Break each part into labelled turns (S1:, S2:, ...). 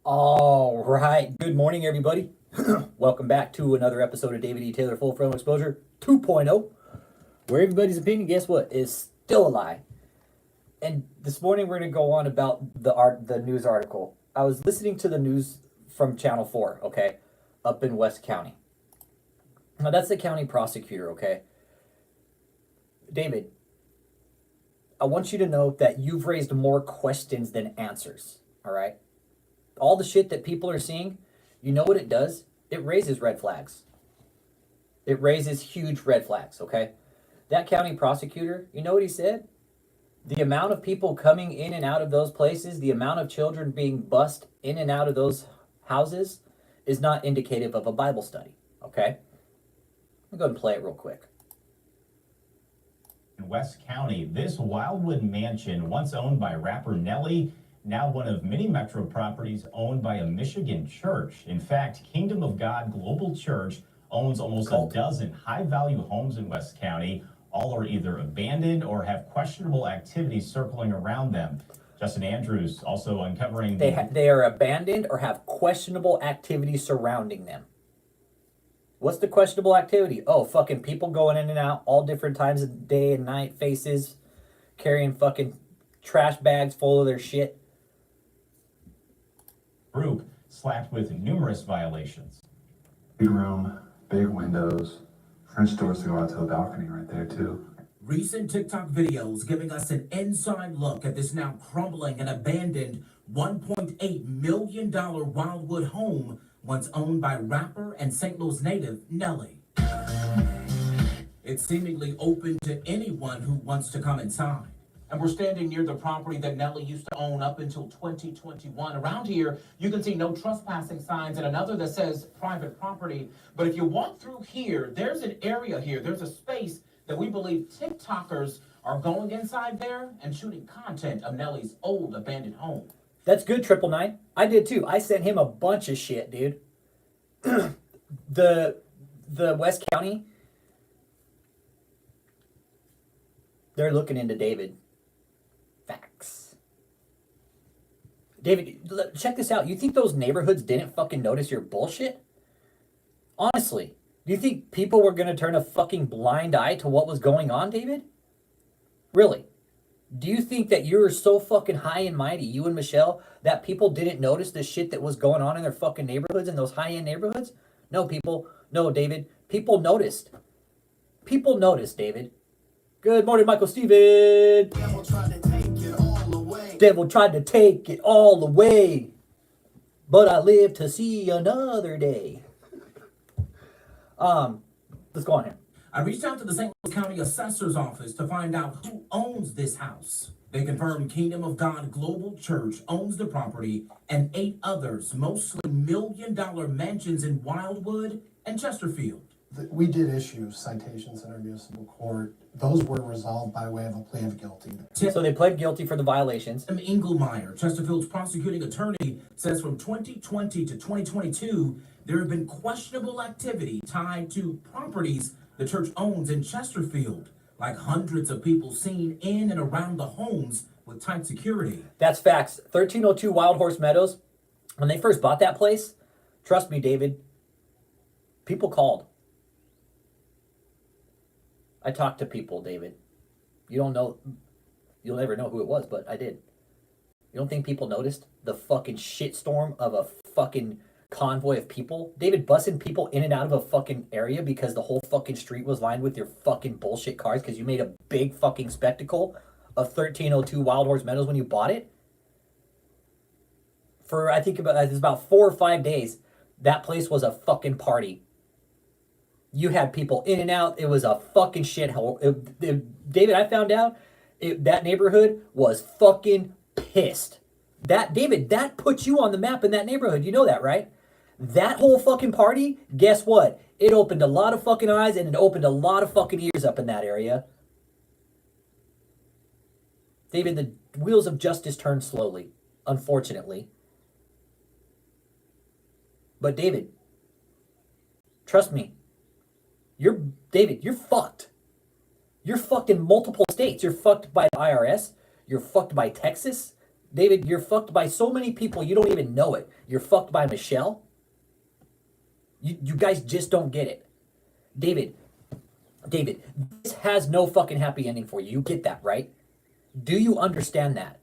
S1: All right. Good morning, everybody. Welcome back to another episode of DavidETaylor Full Frontal Exposure 2.0, where everybody's opinion, guess what, is still a lie. And this morning we're going to go on about the news article. I was listening to the news from Channel 4, okay, up in West County. Now, that's the county prosecutor, okay? David, I want you to know that you've raised more questions than answers, all right? All the shit that people are seeing, you know what it does? It raises red flags. It raises huge red flags, okay? That county prosecutor, you know what he said? The amount of people coming in and out of those places, the amount of children being bussed in and out of those houses is not indicative of a Bible study, okay? Let me go ahead and play it real quick.
S2: In West County, this Wildwood mansion, once owned by rapper Nelly, now one of many metro properties owned by a Michigan church. In fact, Kingdom of God Global Church owns almost a dozen high-value homes in West County. All are either abandoned or have questionable activities circling around them. Justin Andrews also uncovering...
S1: They are abandoned or have questionable activities surrounding them. What's the questionable activity? Oh, fucking people going in and out all different times of day and night, faces, carrying fucking trash bags full of their shit.
S2: Group slapped with numerous violations.
S3: Big room, big windows, French doors to go out to the balcony right there too.
S4: Recent TikTok videos giving us an inside look at this now crumbling and abandoned $1.8 million Wildwood home once owned by rapper and St. Louis native Nelly. It's seemingly open to anyone who wants to come inside. And we're standing near the property that Nelly used to own up until 2021. Around here, you can see no trespassing signs and another that says private property. But if you walk through here, there's an area here, there's a space that we believe TikTokers are going inside there and shooting content of Nelly's old abandoned home.
S1: That's good, 999. I did too. I sent him a bunch of shit, dude. The West County, they're looking into David. Facts. David, check this out. You think those neighborhoods didn't fucking notice your bullshit? Honestly, do you think people were going to turn a fucking blind eye to what was going on, David? Really? Do you think that you were so fucking high and mighty, you and Michelle, that people didn't notice the shit that was going on in their fucking neighborhoods, in those high-end neighborhoods? No, people. No, David. People noticed. People noticed, David. Good morning, Michael Steven.
S5: Devil tried to take it all away.
S1: Devil tried to take it all away, but I live to see another day. Let's go on here.
S4: I reached out to the St. Louis County Assessor's Office to find out who owns this house. They confirmed Kingdom of God Global Church owns the property and 8 others, mostly million-dollar mansions in Wildwood and Chesterfield.
S5: We did issue citations in our municipal court. Those were resolved by way of a plea of guilty.
S1: So they pled guilty for the violations.
S4: Tim Engelmeyer, Chesterfield's prosecuting attorney, says from 2020 to 2022, there have been questionable activity tied to properties the church owns in Chesterfield, like hundreds of people seen in and around the homes with tight security.
S1: That's facts. 1302 Wild Horse Meadows, when they first bought that place, trust me, David, people called. I talked to people, David. You don't know, you'll never know who it was, but I did. You don't think people noticed the fucking shitstorm of a fucking convoy of people? David, bussing people in and out of a fucking area because the whole fucking street was lined with your fucking bullshit cars because you made a big fucking spectacle of 1302 Wild Horse Meadows when you bought it? For, I think it's about 4 or 5 days, that place was a fucking party. You had people in and out. It was a fucking shithole. David, I found out that neighborhood was fucking pissed. David, that puts you on the map in that neighborhood. You know that, right? That whole fucking party, guess what? It opened a lot of fucking eyes and it opened a lot of fucking ears up in that area. David, the wheels of justice turn slowly, unfortunately. But David, trust me. David, you're fucked. You're fucked in multiple states. You're fucked by the IRS. You're fucked by Texas. David, you're fucked by so many people you don't even know it. You're fucked by Michelle. You guys just don't get it. David, this has no fucking happy ending for you. You get that, right? Do you understand that?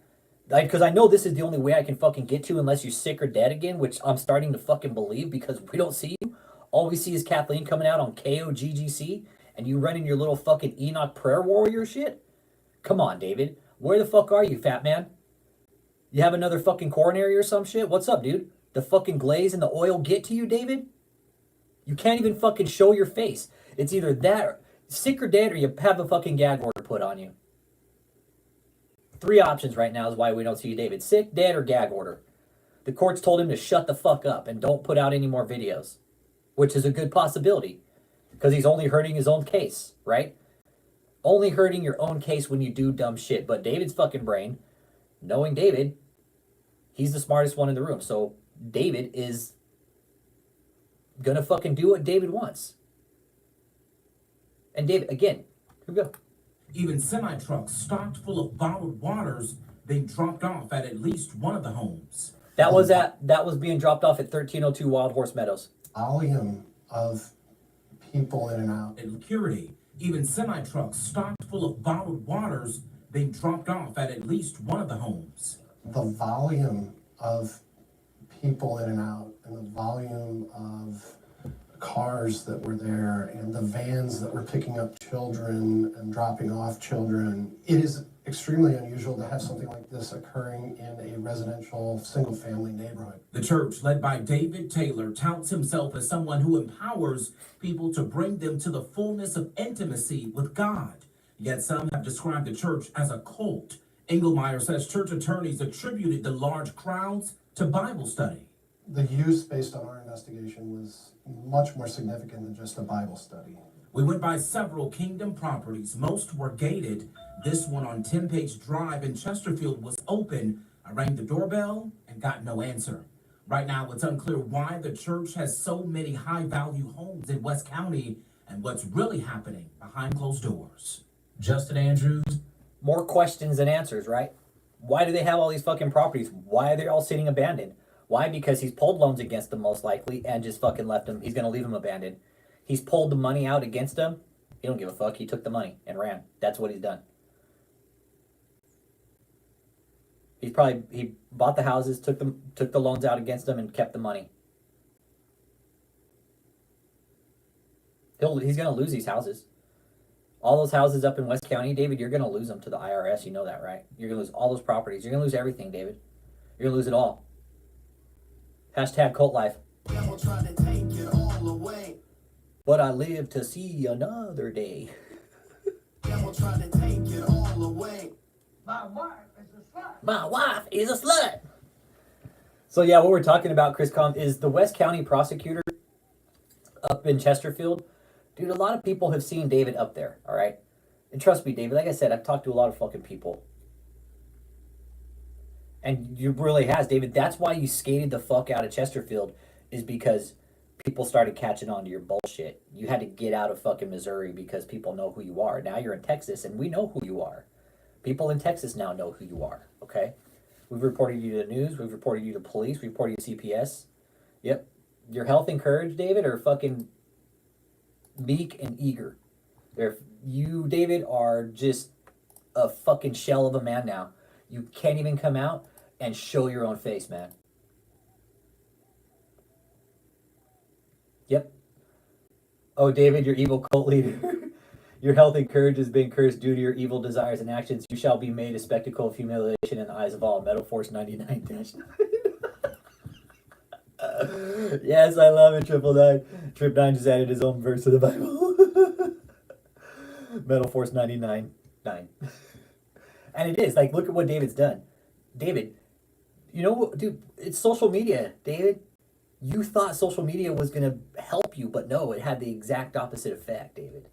S1: Like, because I know this is the only way I can fucking get to unless you're sick or dead again, which I'm starting to fucking believe because we don't see you. All we see is Kathleen coming out on KOGGC and you running your little fucking Enoch prayer warrior shit. Come on, David. Where the fuck are you, fat man? You have another fucking coronary or some shit? What's up, dude? The fucking glaze and the oil get to you, David? You can't even fucking show your face. It's either that, or sick or dead, or you have a fucking gag order put on you. 3 options right now is why we don't see you, David. Sick, dead, or gag order. The courts told him to shut the fuck up and don't put out any more videos, which is a good possibility because he's only hurting his own case, right? Only hurting your own case when you do dumb shit. But David's fucking brain, knowing David, he's the smartest one in the room. So David is gonna fucking do what David wants. And David, again, here we go.
S4: Even semi-trucks stocked full of bottled waters being dropped off at least one of the homes.
S1: That was being dropped off at 1302 Wild Horse Meadows.
S5: Volume of people in and out.
S4: In security, even semi-trucks stocked full of bottled waters being dropped off at least one of the homes.
S5: The volume of people in and out and the volume of cars that were there and the vans that were picking up children and dropping off children. It is extremely unusual to have something like this occurring in a residential single-family neighborhood.
S4: The church, led by DavidETaylor, touts himself as someone who empowers people to bring them to the fullness of intimacy with God. Yet some have described the church as a cult. Engelmeyer says church attorneys attributed the large crowds to Bible study.
S5: The use, based on our investigation, was much more significant than just a Bible study.
S4: We went by several Kingdom properties. Most were gated. This one on 10-Page Drive in Chesterfield was open. I rang the doorbell and got no answer. Right now, it's unclear why the church has so many high-value homes in West County and what's really happening behind closed doors. Justin Andrews.
S1: More questions than answers, right? Why do they have all these fucking properties? Why are they all sitting abandoned? Why? Because he's pulled loans against them most likely and just fucking left them. He's going to leave them abandoned. He's pulled the money out against them. He don't give a fuck. He took the money and ran. That's what he's done. He bought the houses, took the loans out against them and kept the money. He's going to lose these houses. All those houses up in West County, David, you're going to lose them to the IRS. You know that, right? You're going to lose all those properties. You're going to lose everything, David. You're going to lose it all. Hashtag cult life. But I live to see another day.
S6: My wife is a slut.
S1: My wife is a slut. So yeah, what we're talking about, Chris Com, is the West County Prosecutor up in Chesterfield. Dude, a lot of people have seen David up there, all right? And trust me, David, like I said, I've talked to a lot of fucking people. And you really has, David. That's why you skated the fuck out of Chesterfield, is because people started catching on to your bullshit. You had to get out of fucking Missouri because people know who you are. Now you're in Texas and we know who you are. People in Texas now know who you are, okay? We've reported you to the news. We've reported you to police. We've reported you to CPS. Yep. Your health and courage, David, are fucking meek and eager. You, David, are just a fucking shell of a man now. You can't even come out and show your own face, man. Yep. Oh, David, your evil cult leader. Your health and courage has been cursed due to your evil desires and actions. You shall be made a spectacle of humiliation in the eyes of all. Metal Force 99-9. Yes, I love it, Triple Nine. Trip 9 just added his own verse to the Bible. Metal Force 99-9. And it is. Like, look at what David's done. David, you know what, dude, it's social media, David. You thought social media was going to help you, but no, it had the exact opposite effect, David.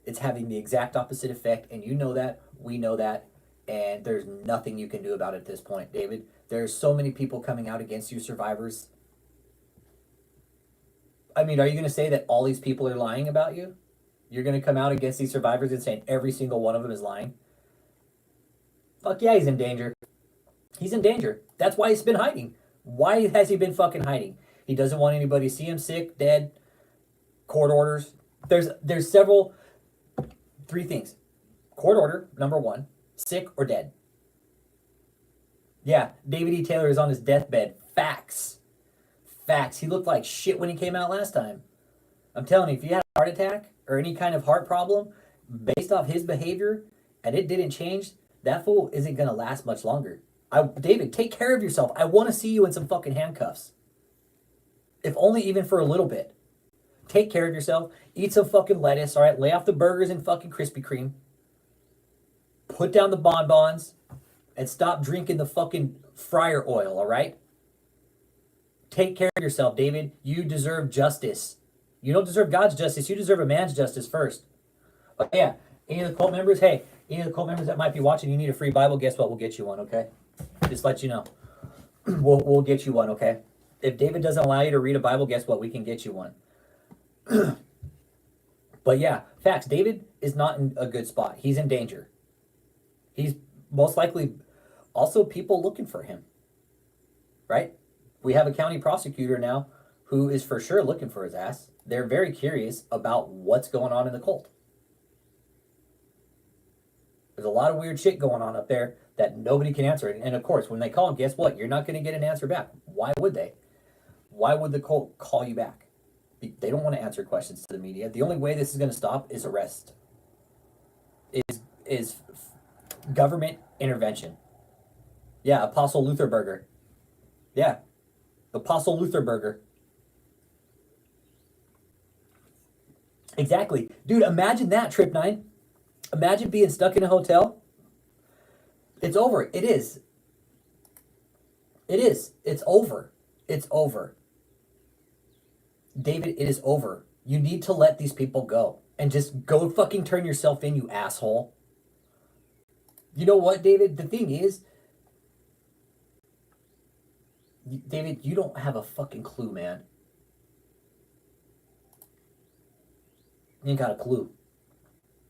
S1: It's having the exact opposite effect, and you know that, we know that, and there's nothing you can do about it at this point, David. There's so many people coming out against you, survivors. I mean, are you going to say that all these people are lying about you? You're going to come out against these survivors and saying every single one of them is lying? Fuck yeah, he's in danger. He's in danger. That's why he's been hiding. Why has he been fucking hiding? He doesn't want anybody to see him sick, dead, court orders. There's several, three things. Court order, number one, sick or dead. Yeah, DavidETaylor is on his deathbed. Facts. Facts. He looked like shit when he came out last time. I'm telling you, if you had a heart attack or any kind of heart problem based off his behavior and it didn't change, that fool isn't going to last much longer. David, take care of yourself. I want to see you in some fucking handcuffs. If only even for a little bit. Take care of yourself. Eat some fucking lettuce, all right? Lay off the burgers and fucking Krispy Kreme. Put down the bonbons and stop drinking the fucking fryer oil, all right? Take care of yourself, David. You deserve justice. You don't deserve God's justice. You deserve a man's justice first. But yeah, any of the cult members, hey, any of the cult members that might be watching, you need a free Bible, guess what? We'll get you one, okay? Just let you know. We'll get you one, okay? If David doesn't allow you to read a Bible, guess what? We can get you one. But yeah, facts. David is not in a good spot. He's in danger. He's most likely also people looking for him. Right? We have a county prosecutor now who is for sure looking for his ass. They're very curious about what's going on in the cult. There's a lot of weird shit going on up there that nobody can answer. And of course, when they call, guess what? You're not going to get an answer back. Why would they? Why would the cult call you back? They don't want to answer questions to the media. The only way this is going to stop is arrest. Is government intervention. Yeah, Apostle Lutherberger. Yeah, Apostle Lutherberger. Exactly. Dude, imagine that, Trip 9. Imagine being stuck in a hotel. It's over. It is. It is. It's over. It's over. David, it is over. You need to let these people go. And just go fucking turn yourself in, you asshole. You know what, David? The thing is, David, you don't have a fucking clue, man. You ain't got a clue.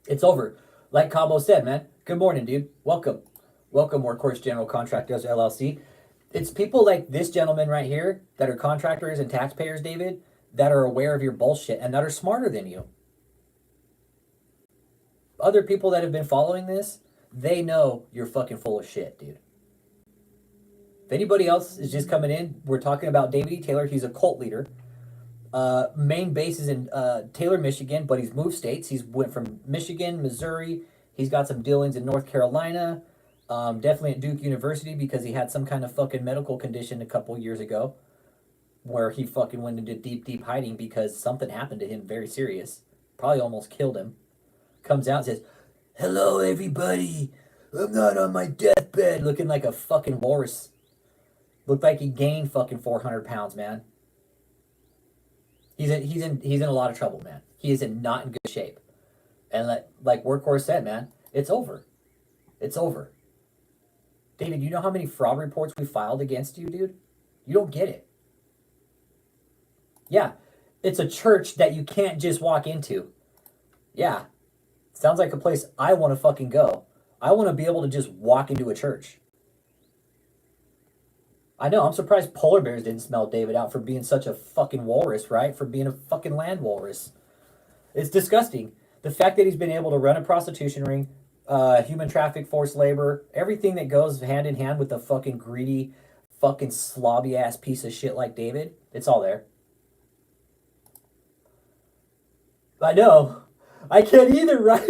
S1: It's over. Like Cabo said, man. Good morning, dude. Welcome. Welcome, Workhorse General Contractors, LLC. It's people like this gentleman right here that are contractors and taxpayers, David, that are aware of your bullshit and that are smarter than you. Other people that have been following this, they know you're fucking full of shit, dude. If anybody else is just coming in, we're talking about DavidETaylor. He's a cult leader. Main base is in Taylor, Michigan, but he's moved states. He's went from Michigan, Missouri. He's got some dealings in North Carolina. Definitely at Duke University because he had some kind of fucking medical condition a couple years ago where he fucking went into deep hiding because something happened to him very serious. Probably almost killed him. Comes out and says, "Hello, everybody. I'm not on my deathbed." Looking like a fucking walrus. Looked like he gained fucking 400 pounds, man. He's in a lot of trouble, man. He is not in good shape. And like Workhorse said, man, it's over. It's over. David, you know how many fraud reports we filed against you, dude? You don't get it. Yeah, it's a church that you can't just walk into. Yeah, sounds like a place I want to fucking go. I want to be able to just walk into a church. I know, I'm surprised polar bears didn't smell David out for being such a fucking walrus, right? For being a fucking land walrus. It's disgusting. The fact that he's been able to run a prostitution ring, human traffic, forced labor, everything that goes hand in hand with a fucking greedy, fucking slobby ass piece of shit like David, it's all there. I know. I can't either, right?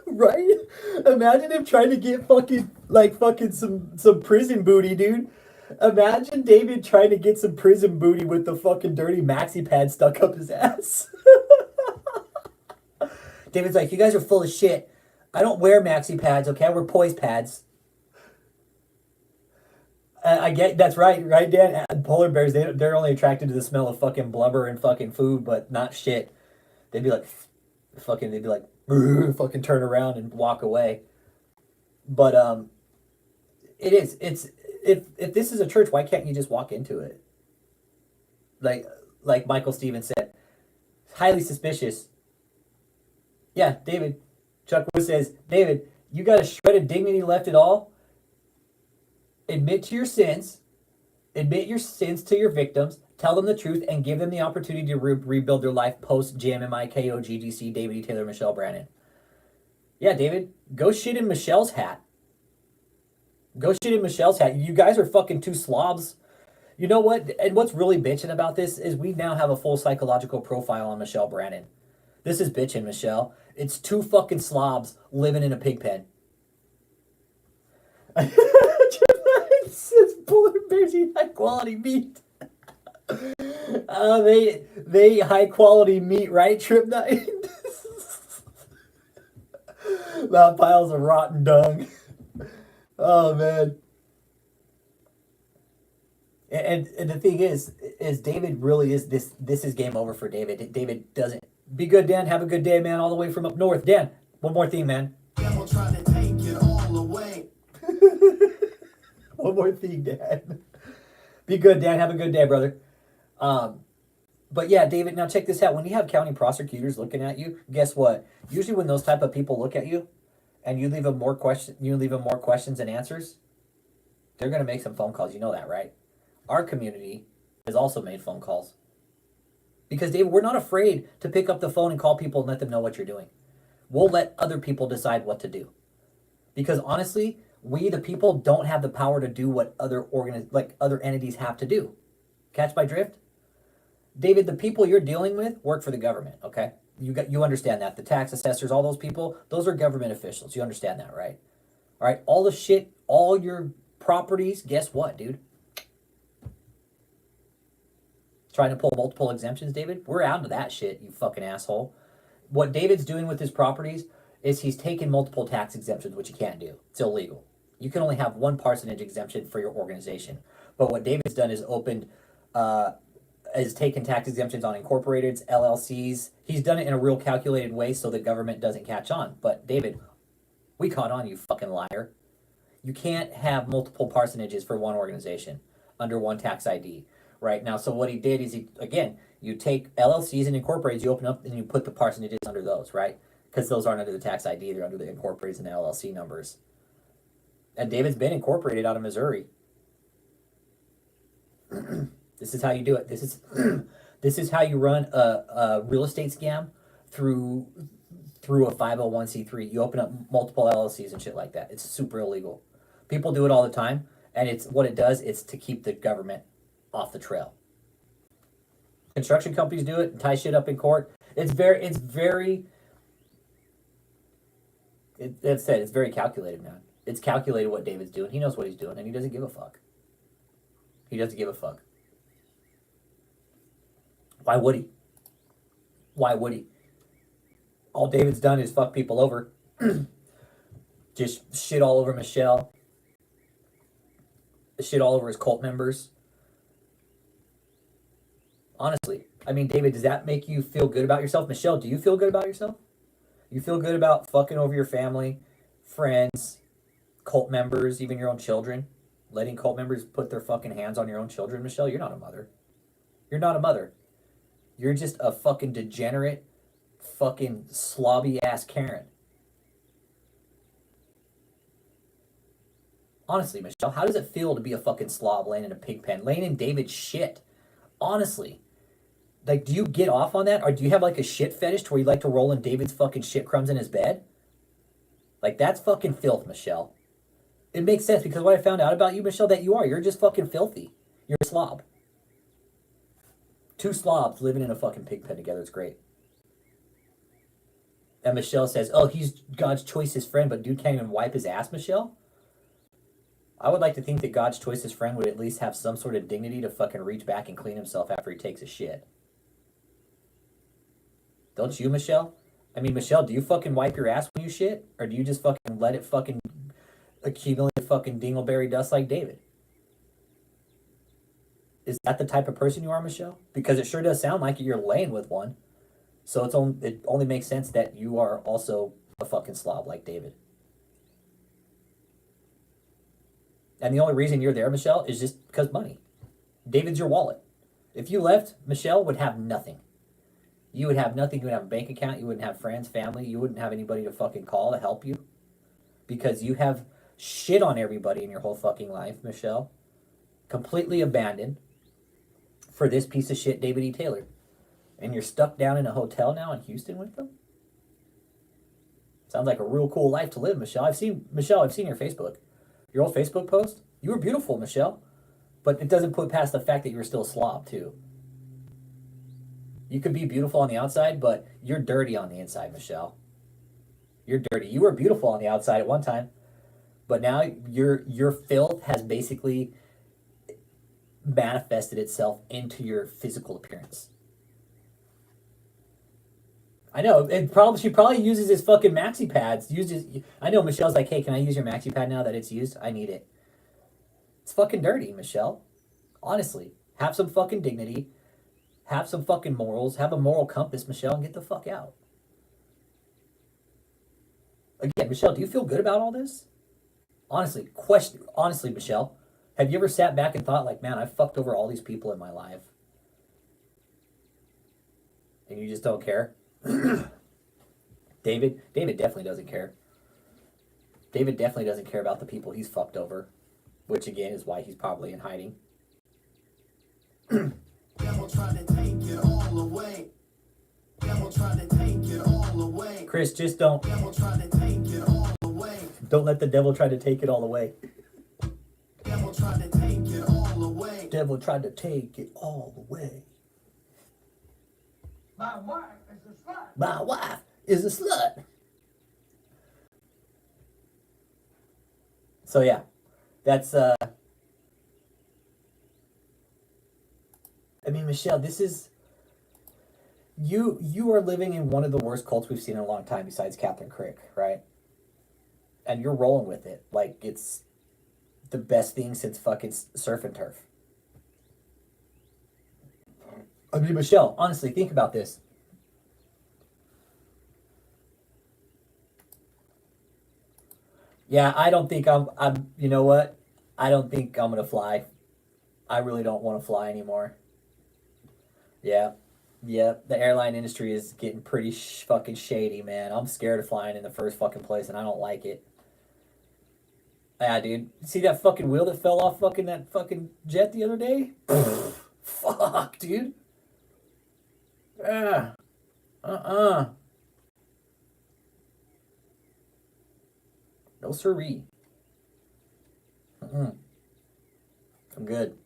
S1: Right? Imagine him trying to get fucking some prison booty, dude. Imagine David trying to get some prison booty with the fucking dirty maxi pad stuck up his ass. David's like, "You guys are full of shit. I don't wear maxi pads, okay? I wear poise pads." I get, that's right, Dan? Polar bears, they're only attracted to the smell of fucking blubber and fucking food, but not shit. They'd be like, fucking turn around and walk away. But, if this is a church, why can't you just walk into it? Like Michael Stevens said, highly suspicious. Yeah, David. Chuck Wood says, "David, you got a shred of dignity left at all? Admit to your sins. Admit your sins to your victims. Tell them the truth and give them the opportunity to rebuild their life post JMMI, KOGGC, DavidETaylor, Michelle Brannon. Yeah, David, go shit in Michelle's hat. Go shit in Michelle's hat. You guys are fucking two slobs. You know what? And what's really bitching about this is we now have a full psychological profile on Michelle Brannon. This is bitching, Michelle. It's two fucking slobs living in a pig pen. It's polar bears eat high quality meat. They high quality meat, right? Trip night. Not piles of rotten dung. Oh man. And the thing is David really is this is game over for David. David doesn't be good, Dan. Have a good day, man, all the way from up north. Dan, one more thing, man.
S7: Devil trying to take it all away.
S1: One more thing, Dan. Be good, Dan. Have a good day, brother. But yeah, David, now check this out. When you have county prosecutors looking at you, guess what? Usually when those type of people look at you and you leave them more questions than answers, they're going to make some phone calls. You know that, right? Our community has also made phone calls. Because, David, we're not afraid to pick up the phone and call people and let them know what you're doing. We'll let other people decide what to do. Because, honestly, we, the people, don't have the power to do what other entities have to do. Catch my drift? David, the people you're dealing with work for the government, okay? You understand that. The tax assessors, all those people, those are government officials. You understand that, right? All right, all the shit, all your properties, guess what, dude? Trying to pull multiple exemptions, David? We're out of that shit, you fucking asshole. What David's doing with his properties is he's taking multiple tax exemptions, which you can't do. It's illegal. You can only have one parsonage exemption for your organization. But what David's done is is taken tax exemptions on incorporateds, LLCs. He's done it in a real calculated way so the government doesn't catch on. But David, we caught on, you fucking liar. You can't have multiple parsonages for one organization under one tax ID. Right now, so what he did is you take LLCs and incorporateds, you open up and you put the parsonages under those, right? Because those aren't under the tax ID, they're under the incorporateds and the LLC numbers. And David's been incorporated out of Missouri. This is how you do it. This is how you run a real estate scam through a 501c3. You open up multiple LLCs and shit like that. It's super illegal. People do it all the time, and it's what it does. It's to keep the government off the trail. Construction companies do it and tie shit up in court. It's very calculated, man. It's calculated what David's doing. He knows what he's doing, and he doesn't give a fuck. He doesn't give a fuck. Why would he? Why would he? All David's done is fuck people over. Just shit all over Michelle. Shit all over his cult members. Honestly, I mean, David, does that make you feel good about yourself? Michelle, do you feel good about yourself? You feel good about fucking over your family, friends, cult members, even your own children? Letting cult members put their fucking hands on your own children? Michelle, you're not a mother. You're not a mother. You're just a fucking degenerate, fucking slobby ass Karen. Honestly, Michelle, how does it feel to be a fucking slob laying in a pig pen, laying in David's shit? Honestly. Like, do you get off on that? Or do you have like a shit fetish to where you like to roll in David's fucking shit crumbs in his bed? Like, that's fucking filth, Michelle. It makes sense because what I found out about you, Michelle, that you're just fucking filthy. You're a slob. Two slobs living in a fucking pig pen together. It's great. And Michelle says, oh, he's God's choicest friend, but dude can't even wipe his ass, Michelle? I would like to think that God's choicest friend would at least have some sort of dignity to fucking reach back and clean himself after he takes a shit. Don't you, Michelle? I mean, Michelle, do you fucking wipe your ass when you shit? Or do you just fucking let it fucking accumulate fucking dingleberry dust like David? Is that the type of person you are, Michelle? Because it sure does sound like you're laying with one. So it only makes sense that you are also a fucking slob like David. And the only reason you're there, Michelle, is just because money. David's your wallet. If you left, Michelle would have nothing. You would have nothing. You wouldn't have a bank account. You wouldn't have friends, family. You wouldn't have anybody to fucking call to help you. Because you have shit on everybody in your whole fucking life, Michelle. Completely abandoned for this piece of shit, DavidETaylor. And you're stuck down in a hotel now in Houston with them? Sounds like a real cool life to live, Michelle. I've seen your Facebook. Your old Facebook post. You were beautiful, Michelle. But it doesn't put past the fact that you were still a slob, too. You could be beautiful on the outside, but you're dirty on the inside, Michelle. You're dirty. You were beautiful on the outside at one time, but now your filth has basically manifested itself into your physical appearance. I know. She probably uses his fucking maxi pads. I know Michelle's like, hey, can I use your maxi pad now that it's used? I need it. It's fucking dirty, Michelle. Honestly, have some fucking dignity. Have some fucking morals. Have a moral compass, Michelle, and get the fuck out. Again, Michelle, do you feel good about all this? Honestly, Michelle, have you ever sat back and thought like, man, I fucked over all these people in my life? And you just don't care? David definitely doesn't care. David definitely doesn't care about the people he's fucked over, which again is why he's probably in hiding.
S7: Devil tried to take it all away. Devil tried to take it all away.
S1: Chris, just don't.
S7: Devil tried to take it all away.
S1: Don't let the devil try to take it all away.
S7: Devil tried to take it all away.
S1: Devil tried to take it all away.
S6: My wife is a slut.
S1: My wife is a slut. So yeah, that's I mean, Michelle, this is you are living in one of the worst cults we've seen in a long time besides KathrynKrick, right? And you're rolling with it like it's the best thing since fucking surf and turf. I mean, Michelle, honestly, think about this. Yeah, I don't think I'm you know what? I don't think I'm going to fly. I really don't want to fly anymore. Yeah, the airline industry is getting pretty fucking shady, man. I'm scared of flying in the first fucking place, and I don't like it. Yeah, dude. See that fucking wheel that fell off that fucking jet the other day? Fuck, dude. No siree. I'm good.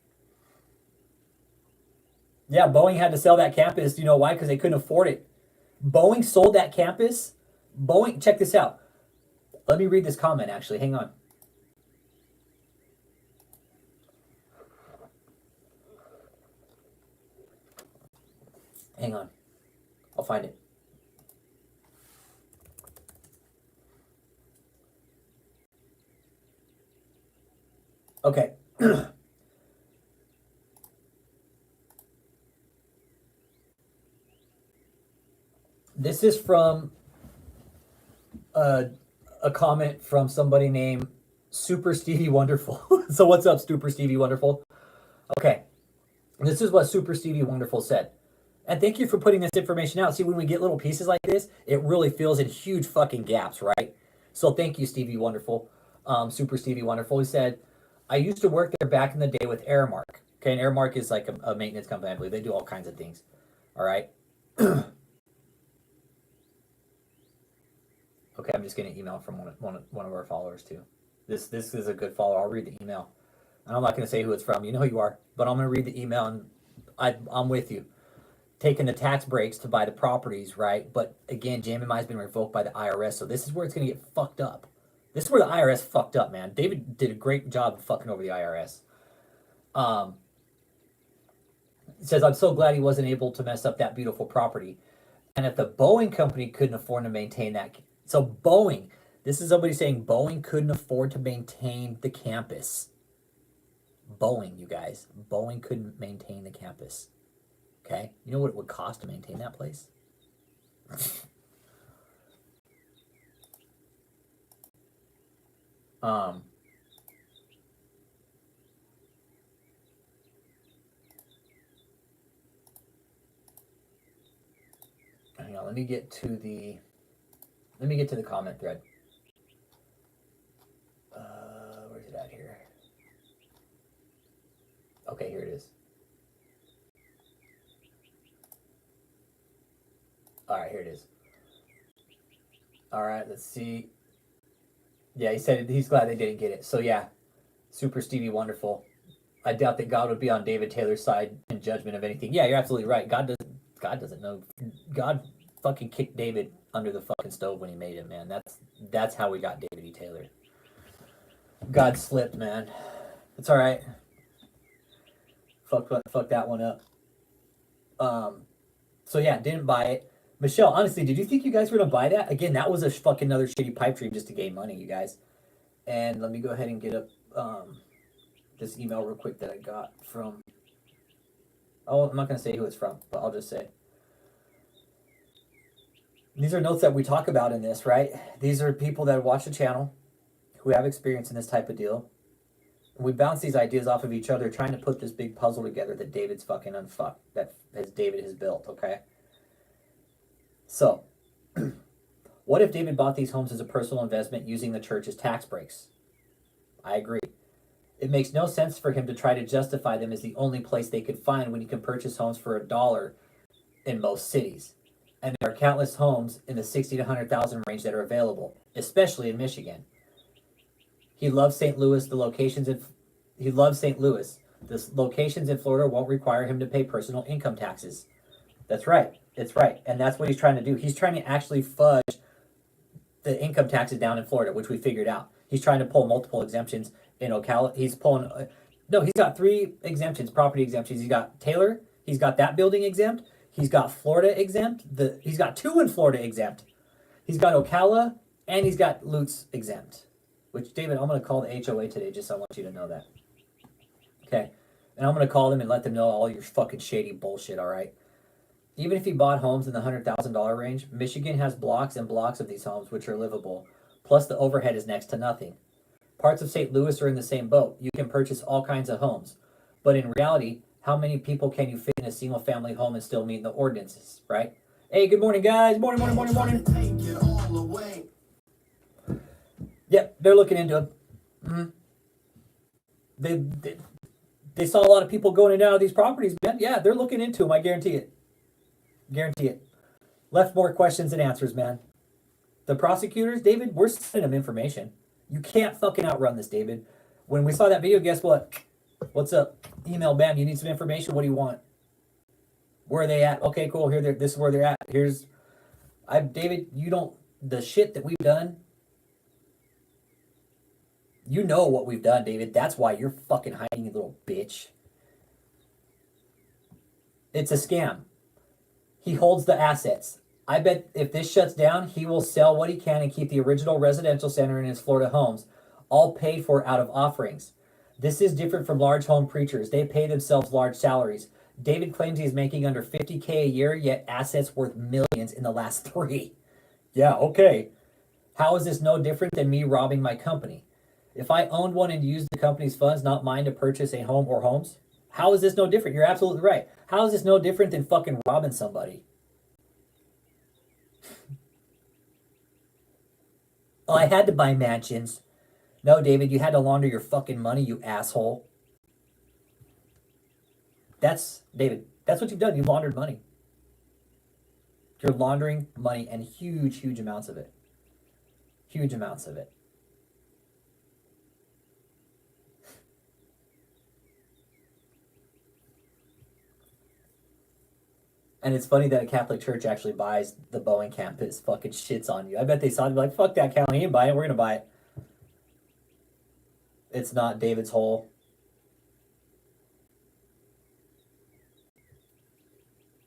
S1: Yeah, Boeing had to sell that campus. You know why? Because they couldn't afford it. Boeing sold that campus. Boeing, check this out. Let me read this comment, actually. Hang on. Hang on. I'll find it. Okay. This is from a comment from somebody named Super Stevie Wonderful. So what's up, Super Stevie Wonderful? Okay. This is what Super Stevie Wonderful said. And thank you for putting this information out. See, when we get little pieces like this, it really fills in huge fucking gaps, right? So thank you, Stevie Wonderful. Super Stevie Wonderful. He said, I used to work there back in the day with Airmark. Okay, and Airmark is like a maintenance company, I believe. They do all kinds of things. All right? Okay, I'm just getting an email from one of our followers, too. This is a good follower. I'll read the email. And I'm not going to say who it's from. You know who you are. But I'm going to read the email, and I'm with you. Taking the tax breaks to buy the properties, right? But again, JMMI has been revoked by the IRS, so this is where it's going to get fucked up. This is where the IRS fucked up, man. David did a great job of fucking over the IRS. It says, I'm so glad he wasn't able to mess up that beautiful property. And if the Boeing company couldn't afford to maintain that... So Boeing, this is somebody saying Boeing couldn't afford to maintain the campus. Boeing, you guys. Boeing couldn't maintain the campus. Okay? You know what it would cost to maintain that place? Hang on, let me get to the comment thread. All right, here it is. All right, let's see. Yeah, he said he's glad they didn't get it. So yeah, Super Stevie Wonderful. I doubt that God would be on DavidETaylor's side in judgment of anything. Yeah, you're absolutely right. God doesn't know. God fucking kicked David under the fucking stove when he made him, man. That's how we got DavidETaylor. God slipped, man. It's all right. Fuck that one up. So yeah, didn't buy it. Michelle, honestly, did you think you guys were gonna buy that? Again, that was a fucking another shitty pipe dream just to gain money, you guys. And let me go ahead and get up this email real quick that I got from. Oh, I'm not gonna say who it's from, but I'll just say. These are notes that we talk about in this, right? These are people that watch the channel, who have experience in this type of deal. And we bounce these ideas off of each other, trying to put this big puzzle together that David's fucking unfucked, that David has built, okay? So, what if David bought these homes as a personal investment using the church's tax breaks? I agree. It makes no sense for him to try to justify them as the only place they could find when you can purchase homes for $1 in most cities. And there are countless homes in the 60 to 100,000 range that are available, especially in Michigan. He loves St. Louis. The locations in Florida won't require him to pay personal income taxes. That's right. It's right. And that's what he's trying to do. He's trying to actually fudge the income taxes down in Florida, which we figured out. He's trying to pull multiple exemptions in Ocala. He's got 3 exemptions, property exemptions. He's got Taylor. He's got that building exempt. He's got Florida exempt. He's got 2 in Florida exempt. He's got Ocala, and he's got Lutz exempt. Which, David, I'm going to call the HOA today, just so I want you to know that. Okay. And I'm going to call them and let them know all your fucking shady bullshit, all right? Even if he bought homes in the $100,000 range, Michigan has blocks and blocks of these homes which are livable. Plus, the overhead is next to nothing. Parts of St. Louis are in the same boat. You can purchase all kinds of homes. But in reality, how many people can you fit in a single-family home and still meet the ordinances, right? Hey, good morning, guys. Morning.
S7: Take it all away.
S1: Yep, they're looking into it. Mm-hmm. They saw a lot of people going in and out of these properties, man. Yeah, they're looking into them. I guarantee it. Guarantee it. Left more questions than answers, man. The prosecutors, David, we're sending them information. You can't fucking outrun this, David. When we saw that video, guess what? What's up? Email, bam, you need some information. What do you want? Where are they at? Okay, cool. This is where they're at. David, the shit that we've done, you know what we've done, David. That's why you're fucking hiding, you little bitch. It's a scam. He holds the assets. I bet if this shuts down, he will sell what he can and keep the original residential center in his Florida homes, all paid for out of offerings. This is different from large home preachers. They pay themselves large salaries. David claims he's making under $50K a year, yet assets worth millions in the last 3. Yeah, okay. How is this no different than me robbing my company? If I owned one and used the company's funds, not mine, to purchase a home or homes, how is this no different? You're absolutely right. How is this no different than fucking robbing somebody? Oh, I had to buy mansions. No, David, you had to launder your fucking money, you asshole. David, that's what you've done. You laundered money. You're laundering money, and huge amounts of it. Huge amounts of it. And it's funny that a Catholic church actually buys the Boeing campus, fucking shits on you. I bet they saw it, like, fuck that county, he ain't buying it, we're gonna buy it. It's not David's hole.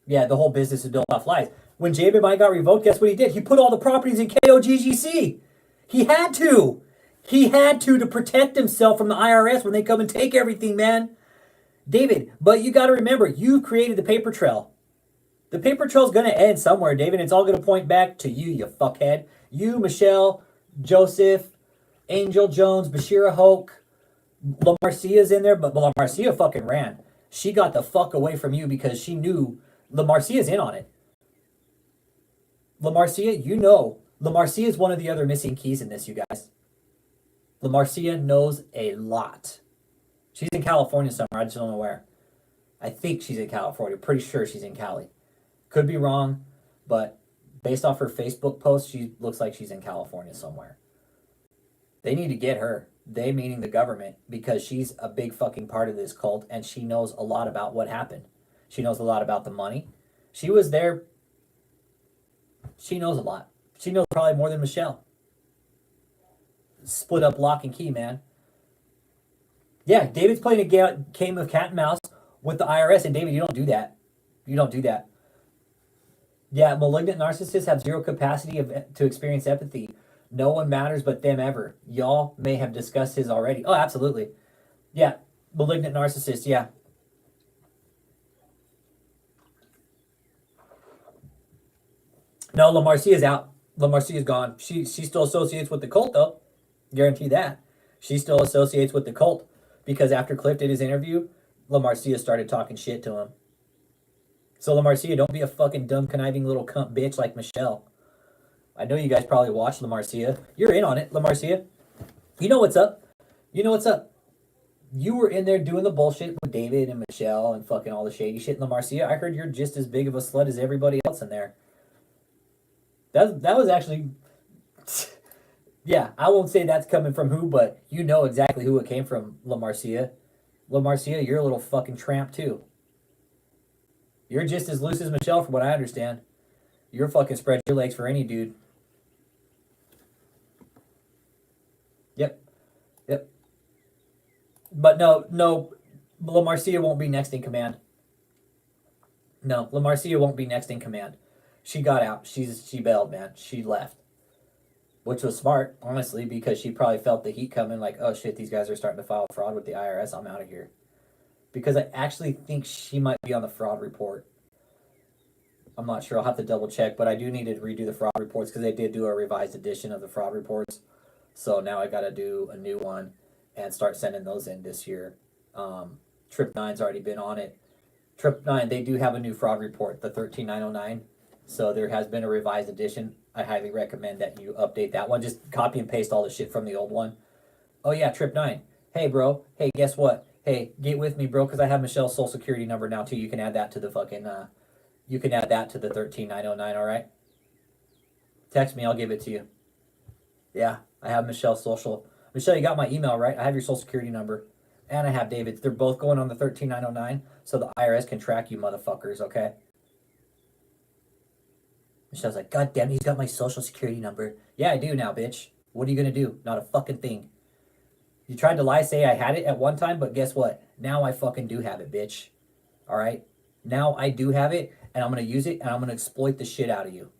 S1: Yeah, the whole business is built off lies. When JMMI got revoked, guess what he did? He put all the properties in KOGGC. He had to. He had to protect himself from the IRS when they come and take everything, man. David, but you got to remember, you created the paper trail. The paper trail is going to end somewhere, David. It's all going to point back to you, you fuckhead. You, Michelle, Joseph, Angel Jones, Bashira Hoke, LaMarcia's in there, but LaMarcia fucking ran. She got the fuck away from you because she knew LaMarcia's in on it. LaMarcia, you know, LaMarcia is one of the other missing keys in this, you guys. LaMarcia knows a lot. She's in California somewhere. I just don't know where. I think she's in California. Pretty sure she's in Cali. Could be wrong, but Based off her Facebook post, she looks like she's in California somewhere. They need to get her. They meaning the government, because she's a big fucking part of this cult and she knows a lot about what happened. She knows a lot about the money. She was there. She knows a lot. She knows probably more than Michelle. Split up lock and key, man. Yeah, David's playing a game of cat and mouse with the IRS, and David, you don't do that. You don't do that. Yeah, malignant narcissists have zero capacity to experience empathy. No one matters but them ever. Y'all may have discussed his already. Oh, absolutely. Yeah, malignant narcissist, yeah. No, LaMarcia's out. LaMarcia's gone. She still associates with the cult, though. Guarantee that. She still associates with the cult. Because after Cliff did his interview, LaMarcia started talking shit to him. So LaMarcia, don't be a fucking dumb, conniving little cunt bitch like Michelle. I know you guys probably watched LaMarcia. You're in on it, LaMarcia. You know what's up. You know what's up. You were in there doing the bullshit with David and Michelle and fucking all the shady shit. LaMarcia, I heard you're just as big of a slut as everybody else in there. That was actually... Yeah, I won't say that's coming from who, but you know exactly who it came from, LaMarcia. LaMarcia, you're a little fucking tramp too. You're just as loose as Michelle from what I understand. You're fucking spread your legs for any dude. Yep. Yep. But no, LaMarcia won't be next in command. No, LaMarcia won't be next in command. She got out. She bailed, man. She left. Which was smart, honestly, because she probably felt the heat coming, like, oh shit, these guys are starting to file fraud with the IRS. I'm out of here. Because I actually think she might be on the fraud report. I'm not sure. I'll have to double check, but I do need to redo the fraud reports because they did do a revised edition of the fraud reports. So now I got to do a new one and start sending those in this year. Trip 9's already been on it. Trip 9, they do have a new fraud report, the 13909. So there has been a revised edition. I highly recommend that you update that one. Just copy and paste all the shit from the old one. Oh yeah, Trip 9. Hey bro. Hey, guess what? Hey, get with me, bro, because I have Michelle's social security number now too. You can add that to the fucking you can add that to the 13909, all right? Text me, I'll give it to you. Yeah, I have Michelle's social. Michelle, you got my email, right? I have your social security number. And I have David's. They're both going on the 13909, so the IRS can track you motherfuckers, okay? Michelle's like, God damn it, he's got my social security number. Yeah, I do now, bitch. What are you going to do? Not a fucking thing. You tried to lie, say I had it at one time, but guess what? Now I fucking do have it, bitch. All right? Now I do have it, and I'm going to use it, and I'm going to exploit the shit out of you.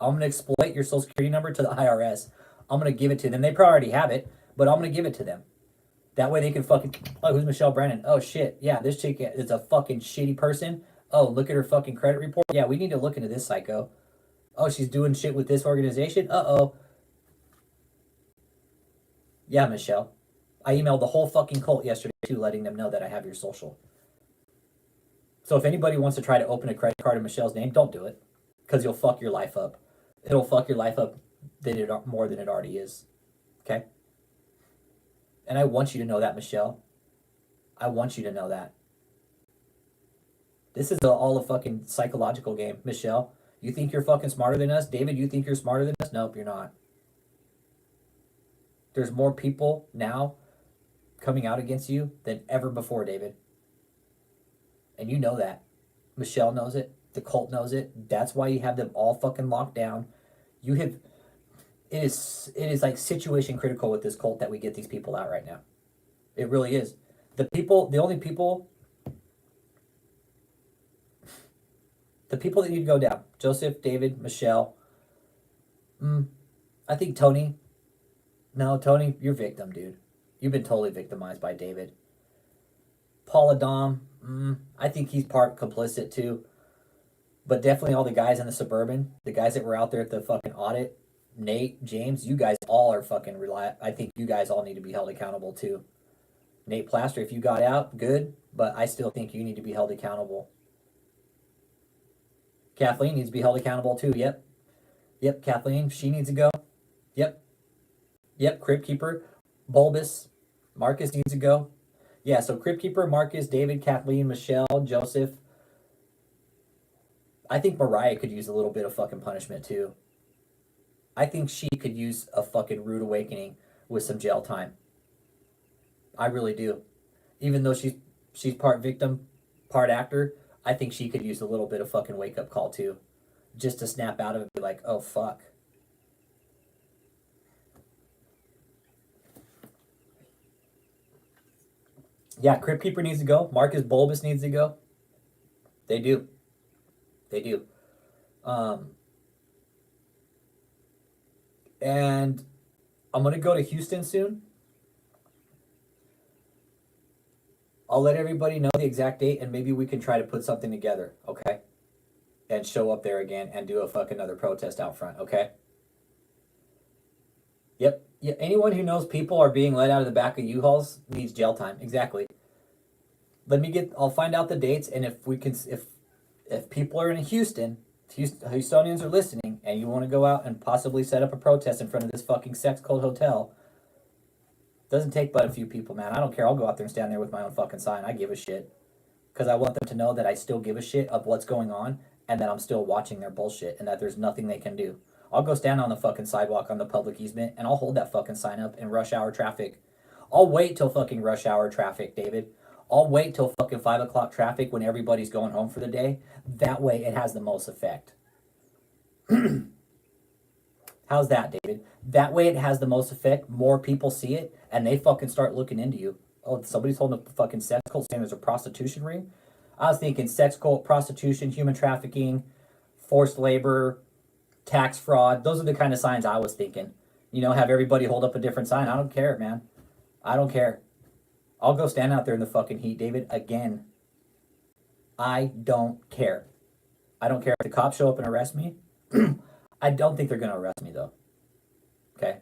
S1: I'm going to exploit your social security number to the IRS. I'm going to give it to them. They probably already have it, but I'm going to give it to them. That way they can fucking, oh, who's Michelle Brandon? Oh, shit. Yeah, this chick is a fucking shitty person. Oh, look at her fucking credit report. Yeah, we need to look into this psycho. Oh, she's doing shit with this organization? Uh-oh. Yeah, Michelle. I emailed the whole fucking cult yesterday, too, letting them know that I have your social. So if anybody wants to try to open a credit card in Michelle's name, don't do it. Because you'll fuck your life up. It'll fuck your life up more than it already is. Okay? And I want you to know that, Michelle. I want you to know that. This is all a fucking psychological game, Michelle. You think you're fucking smarter than us? David, you think you're smarter than us? Nope, you're not. There's more people now coming out against you than ever before, David. And you know that. Michelle knows it. The cult knows it. That's why you have them all fucking locked down. You have... It is like situation critical with this cult that we get these people out right now. It really is. The only people that need to go down. Joseph, David, Michelle. I think Tony. No, Tony, you're victim, dude. You've been totally victimized by David. Paul Adam, I think he's part complicit too. But definitely all the guys in the Suburban, the guys that were out there at the fucking audit, Nate, James, you guys all are fucking I think you guys all need to be held accountable too. Nate Plaster, if you got out, good, but I still think you need to be held accountable. Kathleen needs to be held accountable too, yep. Yep, Kathleen, she needs to go. Yep, Crypt Keeper, Bulbous, Marcus needs to go. Yeah, so Crypt Keeper, Marcus, David, Kathleen, Michelle, Joseph. I think Mariah could use a little bit of fucking punishment too. I think she could use a fucking rude awakening with some jail time. I really do. Even though she's part victim, part actor, I think she could use a little bit of fucking wake up call too. Just to snap out of it and be like, oh fuck. Yeah, Crypt Keeper needs to go. Marcus Bulbous needs to go. They do. They do. And I'm going to go to Houston soon. I'll let everybody know the exact date and maybe we can try to put something together, okay? And show up there again and do a fucking another protest out front, okay? Yep. Yeah, anyone who knows people are being let out of the back of U-Hauls needs jail time. Exactly. I'll find out the dates, and if we can, if people are in Houston, Houstonians are listening, and you want to go out and possibly set up a protest in front of this fucking sex cult hotel, doesn't take but a few people, man. I don't care. I'll go out there and stand there with my own fucking sign. I give a shit. Because I want them to know that I still give a shit of what's going on, and that I'm still watching their bullshit, and that there's nothing they can do. I'll go stand on the fucking sidewalk on the public easement, and I'll hold that fucking sign up in rush hour traffic. I'll wait till fucking rush hour traffic, David. I'll wait till fucking 5 o'clock traffic when everybody's going home for the day. That way it has the most effect. How's that, David? That way it has the most effect. More people see it, and they fucking start looking into you. Oh, somebody's holding a fucking sex cult saying there's a prostitution ring? I was thinking sex cult, prostitution, human trafficking, forced labor, tax fraud. Those are the kind of signs I was thinking. You know, have everybody hold up a different sign. I don't care, man. I don't care. I'll go stand out there in the fucking heat, David, again. I don't care. I don't care if the cops show up and arrest me. I don't think they're going to arrest me, though. Okay?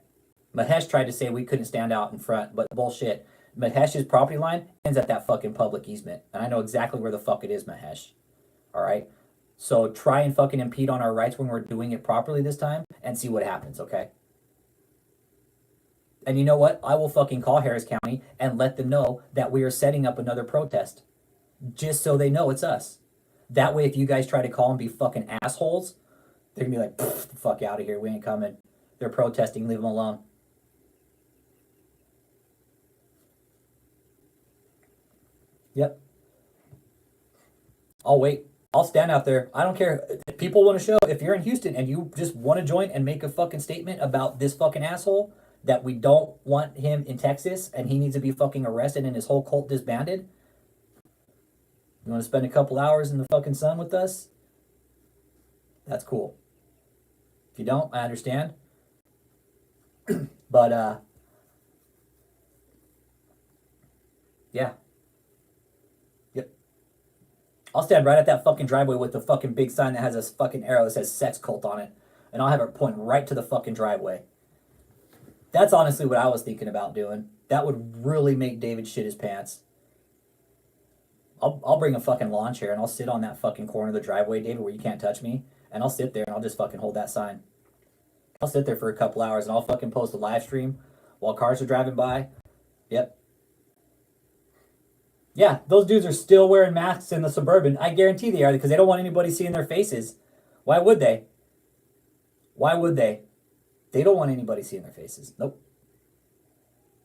S1: Mahesh tried to say we couldn't stand out in front, but bullshit. Mahesh's property line ends at that fucking public easement. And I know exactly where the fuck it is, Mahesh. Alright? So try and fucking impede on our rights when we're doing it properly this time and see what happens, okay? And you know what? I will fucking call Harris County and let them know that we are setting up another protest. Just so they know it's us. That way, if you guys try to call and be fucking assholes, they're going to be like, the fuck out of here. We ain't coming. They're protesting. Leave them alone. Yep. I'll wait. I'll stand out there. I don't care. If people want to show. If you're in Houston and you just want to join and make a fucking statement about this fucking asshole, that we don't want him in Texas and he needs to be fucking arrested and his whole cult disbanded. You want to spend a couple hours in the fucking sun with us? That's cool. If you don't, I understand. But, yeah. Yep. I'll stand right at that fucking driveway with the fucking big sign that has a fucking arrow that says sex cult on it. And I'll have it point right to the fucking driveway. That's honestly what I was thinking about doing. That would really make David shit his pants. I'll bring a fucking lawn chair and I'll sit on that fucking corner of the driveway, David, where you can't touch me. And I'll sit there and I'll just fucking hold that sign. I'll sit there for a couple hours and I'll fucking post a live stream while cars are driving by. Yep. Yeah, those dudes are still wearing masks in the Suburban. I guarantee they are because they don't want anybody seeing their faces. Why would they? Why would they? They don't want anybody seeing their faces. Nope.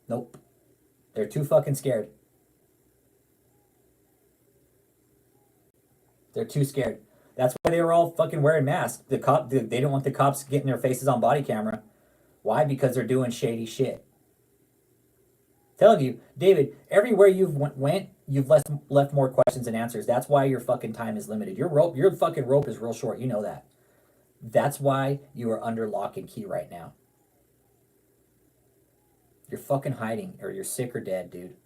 S1: Nope. They're too fucking scared. They're too scared. That's why they were all fucking wearing masks. They don't want the cops getting their faces on body camera. Why? Because they're doing shady shit. Telling you, David, everywhere you've went, you've left more questions than answers. That's why your fucking time is limited. Your fucking rope is real short. You know that. That's why you are under lock and key right now. You're fucking hiding, or you're sick or dead, dude.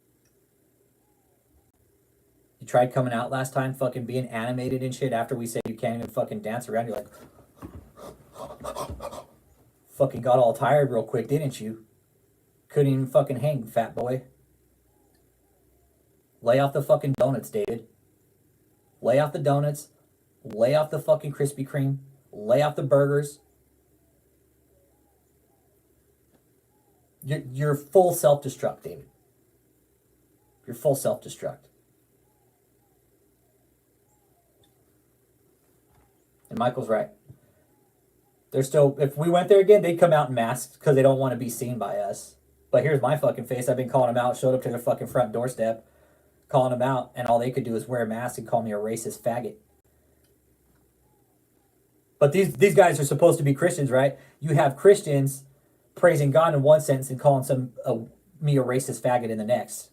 S1: You tried coming out last time, fucking being animated and shit after we said you can't even fucking dance around. You're like, fucking got all tired real quick, didn't you? Couldn't even fucking hang, fat boy. Lay off the fucking donuts, David. Lay off the donuts. Lay off the fucking Krispy Kreme. Lay off the burgers. You're full self-destruct, David. You're full self-destruct. Michael's right. They're still, if we went there again, they'd come out in masks because they don't want to be seen by us. But here's my fucking face. I've been calling them out, showed up to their fucking front doorstep, calling them out, and all they could do is wear a mask and call me a racist faggot. But these guys are supposed to be Christians, right? You have Christians praising God in one sentence and calling me a racist faggot in the next.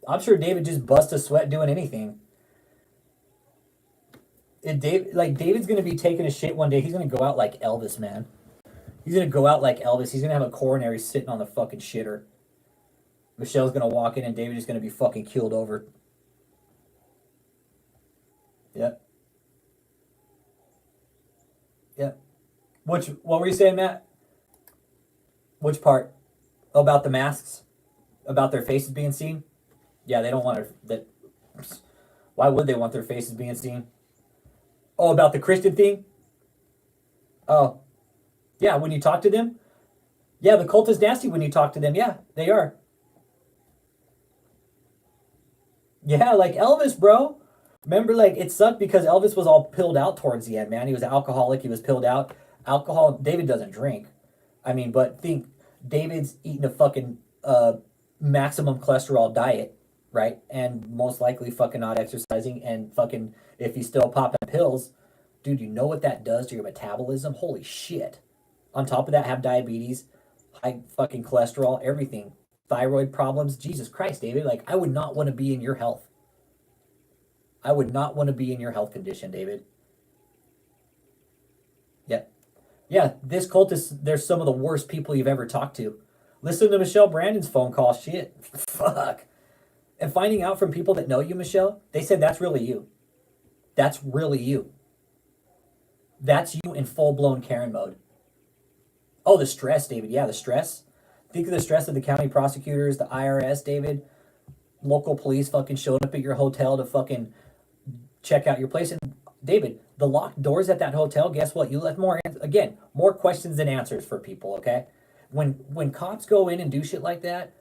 S1: I'm sure David just bust a sweat doing anything. David's gonna be taking a shit one day. He's gonna go out like Elvis, man. He's gonna go out like Elvis. He's gonna have a coronary sitting on the fucking shitter. Michelle's gonna walk in and David is gonna be fucking keeled over. Yep. Yep. What were you saying, Matt? Which part? About the masks? About their faces being seen? Yeah, they don't want that. Why would they want their faces being seen? Oh, about the Christian thing? Oh. Yeah, when you talk to them? Yeah, the cult is nasty when you talk to them. Yeah, they are. Yeah, like Elvis, bro. Remember, like, it sucked because Elvis was all pilled out towards the end, man. He was an alcoholic. He was pilled out. Alcohol, David doesn't drink. I mean, but think, David's eating a fucking maximum cholesterol diet, right? And most likely fucking not exercising, and fucking, if he's still popping pills, dude, you know what that does to your metabolism? Holy shit. On top of that, have diabetes, high fucking cholesterol, everything. Thyroid problems. Jesus Christ, David. Like, I would not want to be in your health. I would not want to be in your health condition, David. Yeah. Yeah, this cult they're some of the worst people you've ever talked to. Listen to Michelle Brandon's phone call. Shit. Fuck. And finding out from people that know you, Michelle, they said that's really you. That's really you. That's you in full-blown Karen mode. Oh, the stress, David. Yeah, the stress. Think of the stress of the county prosecutors, the IRS, David. Local police fucking showed up at your hotel to fucking check out your place. And David, the locked doors at that hotel, guess what? You left more questions than answers for people, okay? When cops go in and do shit like that,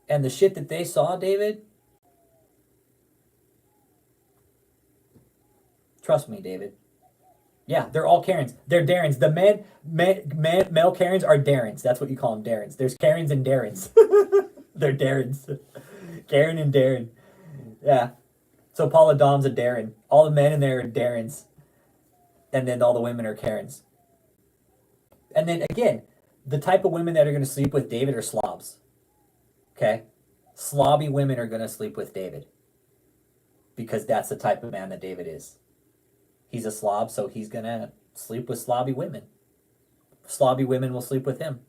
S1: and the shit that they saw, David, trust me, David. Yeah, they're all Karens. They're Darrens. The male Karens are Darrens. That's what you call them, Darrens. There's Karens and Darrens. They're Darrens. Karen and Darren. Yeah. So Paula Dom's a Darren. All the men in there are Darrens. And then all the women are Karens. And then again, the type of women that are going to sleep with David are slobs. Okay? Slobby women are going to sleep with David. Because that's the type of man that David is. He's a slob, so he's going to sleep with slobby women. Slobby women will sleep with him.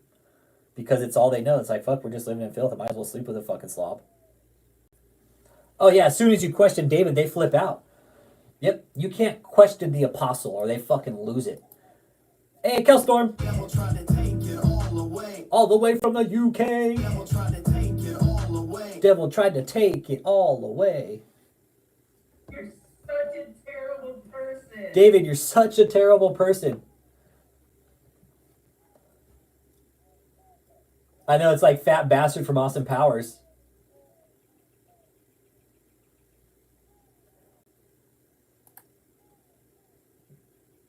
S1: Because it's all they know. It's like, fuck, we're just living in filth. I might as well sleep with a fucking slob. Oh yeah, as soon as you question David, they flip out. Yep, you can't question the apostle or they fucking lose it. Hey, Kelstorm.
S7: Devil tried to take it all away.
S1: All the way from the UK.
S7: Devil tried to take it all away.
S1: Devil tried to take it all away.
S8: You're such a terrible person.
S1: David, you're such a terrible person. I know, it's like Fat Bastard from Austin Powers.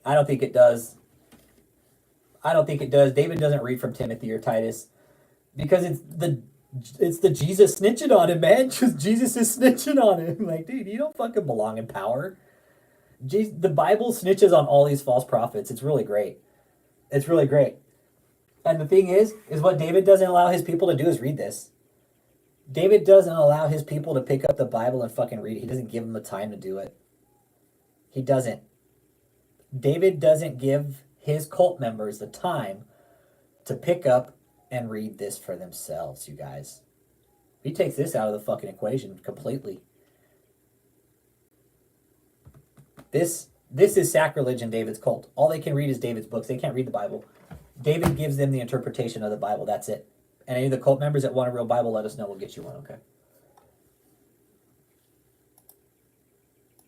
S1: I don't think it does. I don't think it does. David doesn't read from Timothy or Titus because it's the Jesus snitching on him, man. Just Jesus is snitching on him. Like, dude, you don't fucking belong in power. The Bible snitches on all these false prophets. It's really great. It's really great. And the thing is what David doesn't allow his people to do is read this. David doesn't allow his people to pick up the Bible and fucking read it. He doesn't give them the time to do it. He doesn't. David doesn't give his cult members the time to pick up and read this for themselves, you guys. He takes this out of the fucking equation completely. This is sacrilege in David's cult. All they can read is David's books. They can't read the Bible. David gives them the interpretation of the Bible. That's it. And any of the cult members that want a real Bible, let us know. We'll get you one, okay?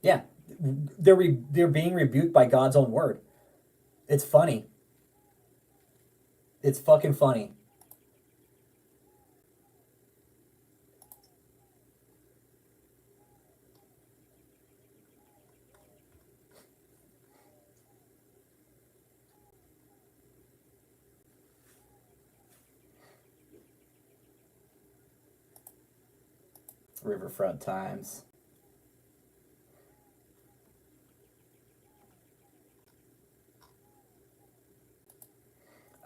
S1: Yeah. They're being rebuked by God's own word. It's funny. It's fucking funny. Riverfront Times.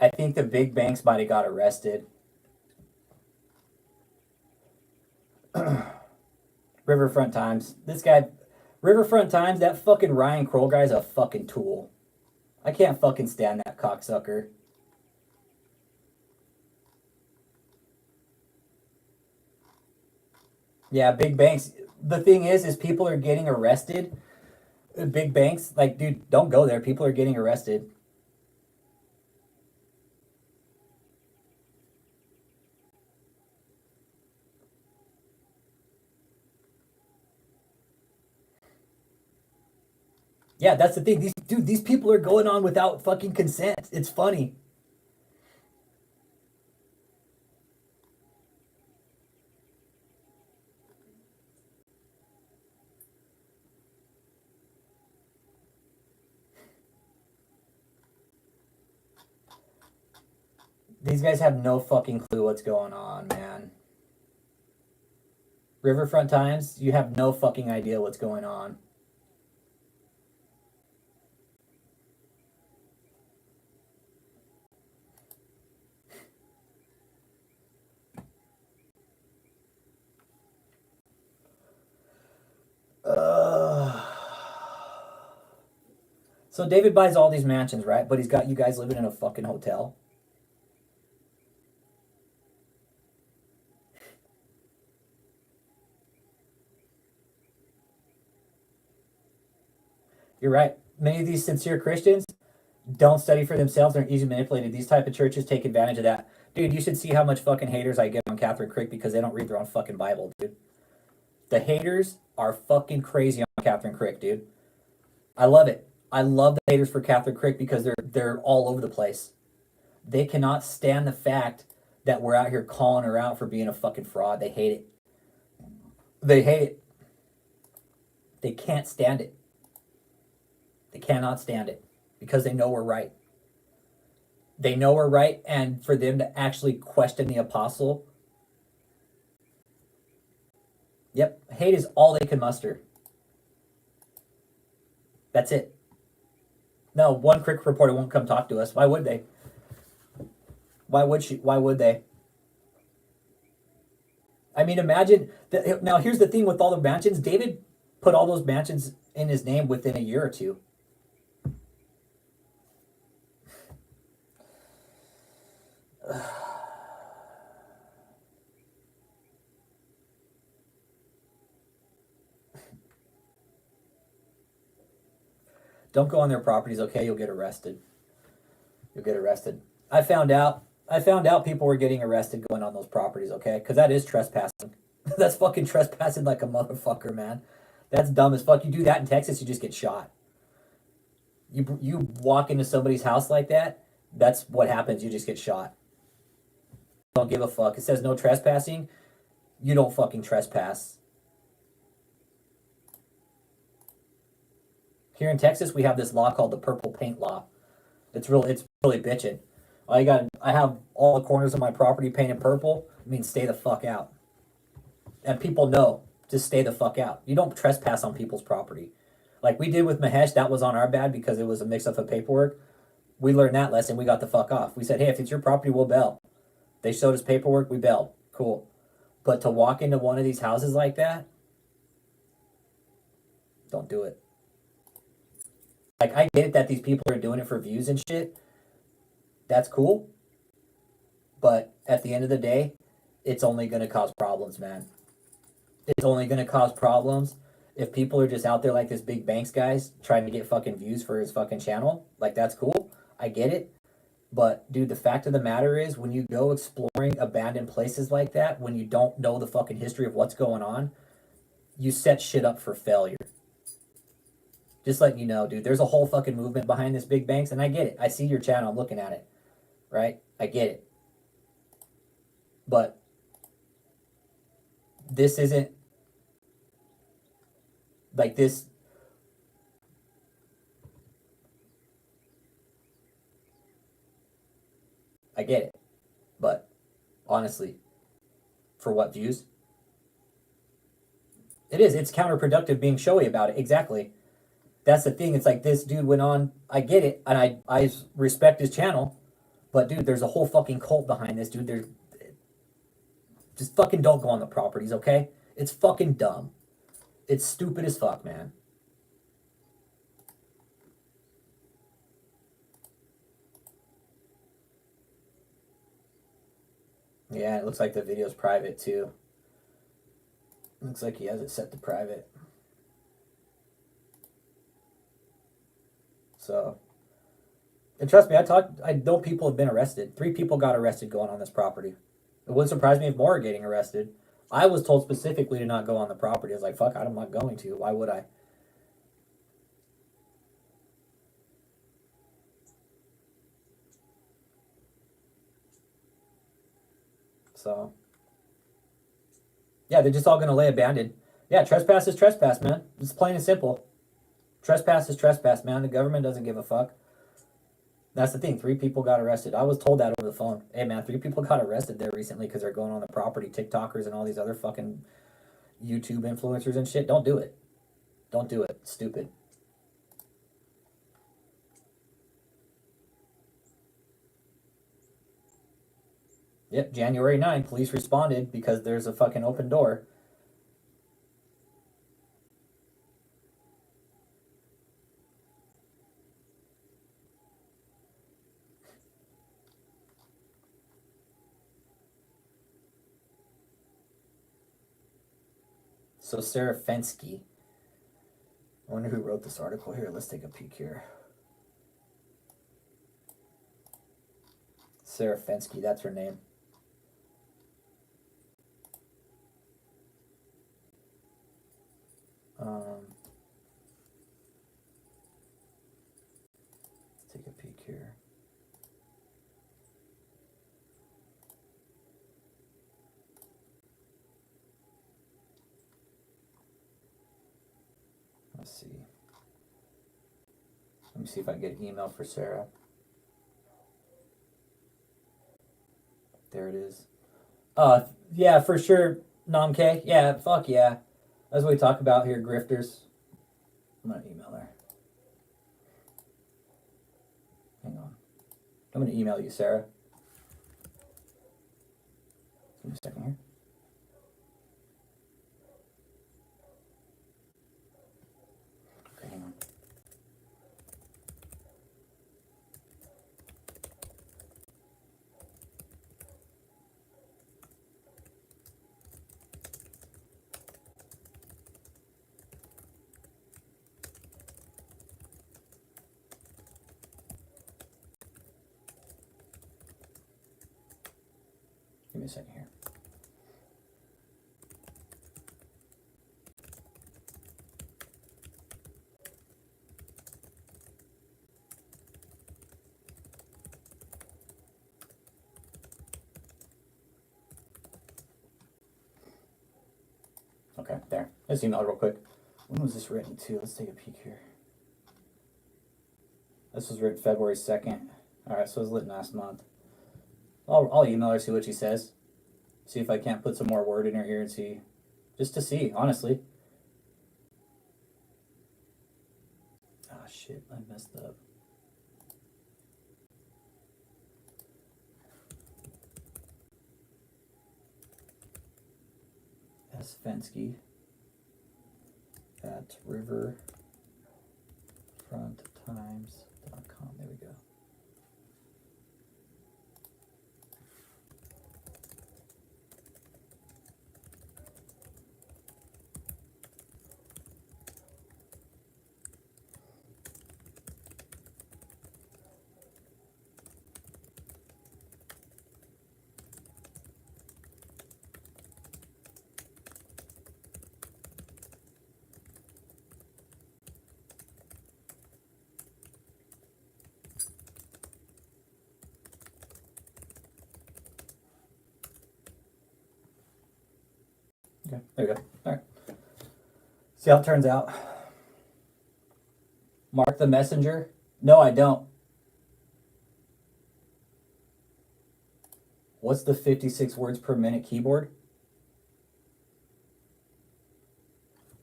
S1: I think the big banks might have got arrested. Riverfront Times. This guy, Riverfront Times, that fucking Ryan Kroll guy's a fucking tool. I can't fucking stand that cocksucker. Yeah, big banks. The thing is people are getting arrested. Big banks, like, dude, don't go there. People are getting arrested. Yeah, that's the thing. These people are going on without fucking consent. It's funny. These guys have no fucking clue what's going on, man. Riverfront Times, you have no fucking idea what's going on. So David buys all these mansions, right? But he's got you guys living in a fucking hotel. You're right. Many of these sincere Christians don't study for themselves. They're easily manipulated. These type of churches take advantage of that. Dude, you should see how much fucking haters I get on KathrynKrick because they don't read their own fucking Bible, dude. The haters are fucking crazy on KathrynKrick, dude. I love it. I love the haters for KathrynKrick because they're all over the place. They cannot stand the fact that we're out here calling her out for being a fucking fraud. They hate it. They hate it. They can't stand it. They cannot stand it because they know we're right. They know we're right, and for them to actually question the apostle, yep, hate is all they can muster. That's it. No, one Crick reporter won't come talk to us. Why would they? Why would she? Why would they? I mean, imagine that. Now, here's the thing with all the mansions. David put all those mansions in his name within a year or two. Don't go on their properties, okay? You'll get arrested. You'll get arrested. I found out people were getting arrested going on those properties, okay? Because that is trespassing. That's fucking trespassing like a motherfucker, man. That's dumb as fuck. You do that in Texas, you just get shot. You walk into somebody's house like that, that's what happens. You just get shot. Don't give a fuck. It says no trespassing. You don't fucking trespass. Here in Texas, we have this law called the purple paint law. It's really bitching. I have all the corners of my property painted purple. I mean, stay the fuck out. And people know, just stay the fuck out. You don't trespass on people's property. Like we did with Mahesh, that was on our bad because it was a mix up of paperwork. We learned that lesson. We got the fuck off. We said, hey, if it's your property, we'll bail. They showed us paperwork. We bailed. Cool. But to walk into one of these houses like that, don't do it. Like, I get it that these people are doing it for views and shit. That's cool. But at the end of the day, it's only going to cause problems, man. It's only going to cause problems if people are just out there like this big banks guys trying to get fucking views for his fucking channel. Like, that's cool. I get it. But, dude, the fact of the matter is when you go exploring abandoned places like that, when you don't know the fucking history of what's going on, you set shit up for failure. Just letting you know, dude, there's a whole fucking movement behind this big banks, and I get it. I see your channel, I'm looking at it, right? I get it. But this isn't like this. I get it. But honestly, for what views? It is. It's counterproductive being showy about it. Exactly. That's the thing. It's like this dude went on. I get it, and I respect his channel, but dude, there's a whole fucking cult behind this, dude. There's just fucking don't go on the properties, okay? It's fucking dumb. It's stupid as fuck, man. Yeah, it looks like the video's private too. Looks like he has it set to private. So, and trust me, I know people have been arrested. 3 people got arrested going on this property. It wouldn't surprise me if more are getting arrested. I was told specifically to not go on the property. I was like, fuck, I'm not going to. Why would I? So, yeah, they're just all going to lay abandoned. Yeah, trespass is trespass, man. It's plain and simple. Trespass is trespass, man. The government doesn't give a fuck. That's the thing. 3 people got arrested. I was told that over the phone. Hey, man, 3 people got arrested there recently because they're going on the property. TikTokers and all these other fucking YouTube influencers and shit. Don't do it. Don't do it. It's stupid. Yep, January 9th, police responded because there's a fucking open door. So Sarah Fensky. I wonder who wrote this article here. Let's take a peek here. Sarah Fensky, that's her name. Let's take a peek here. Let's see. Let me see if I can get an email for Sarah. There it is. Yeah, for sure, Namke. Yeah, fuck yeah. That's what we talk about here, grifters. I'm gonna email her. Hang on. I'm gonna email you, Sarah. Give me a second here. Okay, hang on. Give me a second here. Okay, there. Let's email real quick. When was this written to? Let's take a peek here. This was written February 2nd. Alright, so it was written last month. I'll email her, see what she says. See if I can't put some more word in her ear and see. Just to see, honestly. Ah, shit, I messed up. S. Fensky at riverfronttimes.com. There we go. Okay, there you go. All right. See how it turns out. Mark the messenger? No, I don't. What's the 56 words per minute keyboard?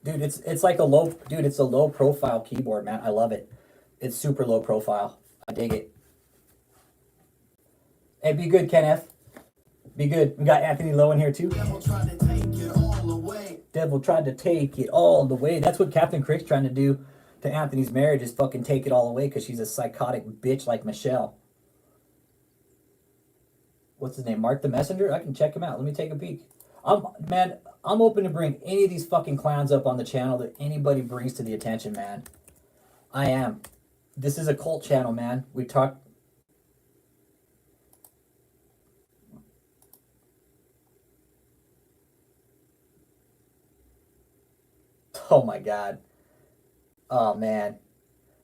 S1: Dude, it's like a low, dude, it's a low profile keyboard, man. I love it. It's super low profile. I dig it. Hey, be good, Kenneth. Be good. We got Anthony Lowe in here too.
S7: Devil tried to take it all away.
S1: Devil tried to take it all the way. That's what KathrynKrick's trying to do to Anthony's marriage, is fucking take it all away because she's a psychotic bitch like Michelle. What's his name? Mark the Messenger? I can check him out. Let me take a peek. Man, I'm open to bring any of these fucking clowns up on the channel that anybody brings to the attention, man. I am. This is a cult channel, man. We talk. Oh my God. Oh man.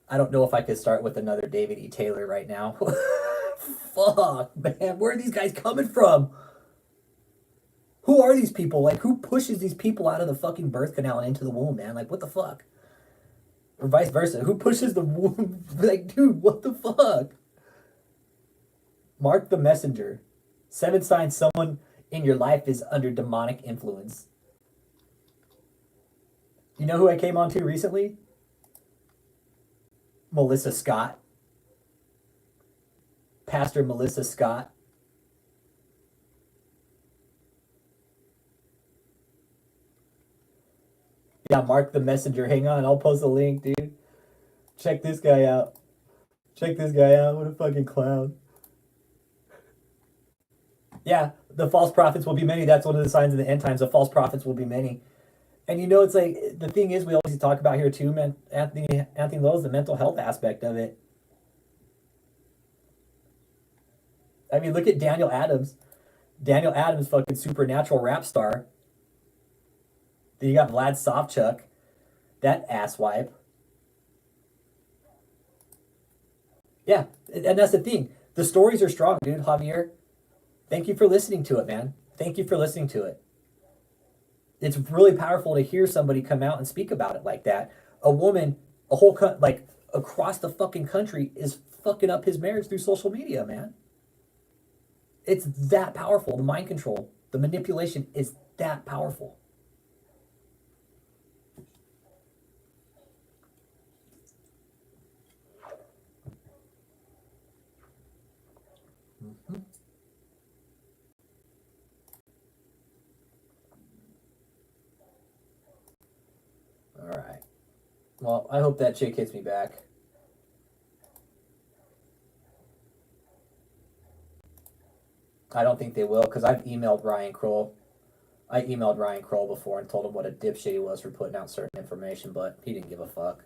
S1: I don't know if I could start with another DavidETaylor right now. Fuck, man. Where are these guys coming from? Who are these people? Like, who pushes these people out of the fucking birth canal and into the womb, man? Like, what the fuck? Or vice versa. Who pushes the womb? Like, dude, what the fuck? Mark the Messenger. 7 signs someone in your life is under demonic influence. You know who I came on to recently? Melissa Scott. Pastor Melissa Scott. Yeah, Mark the Messenger. Hang on, I'll post a link, dude. Check this guy out. Check this guy out. What a fucking clown. Yeah, the false prophets will be many. That's one of the signs of the end times. The false prophets will be many. And you know, it's like, the thing is, we always talk about here too, man. Anthony Lowe's the mental health aspect of it. I mean, look at Daniel Adams. Daniel Adams, fucking supernatural rap star. Then you got Vlad Savchuk, that asswipe. Yeah, and that's the thing. The stories are strong, dude, Javier. Thank you for listening to it, man. Thank you for listening to it. It's really powerful to hear somebody come out and speak about it like that. A woman, a whole like across the fucking country, is fucking up his marriage through social media, man. It's that powerful. The mind control, the manipulation is that powerful. All right. Well, I hope that chick hits me back. I don't think they will, because I've emailed Ryan Kroll. I emailed Ryan Kroll before and told him what a dipshit he was for putting out certain information, but he didn't give a fuck.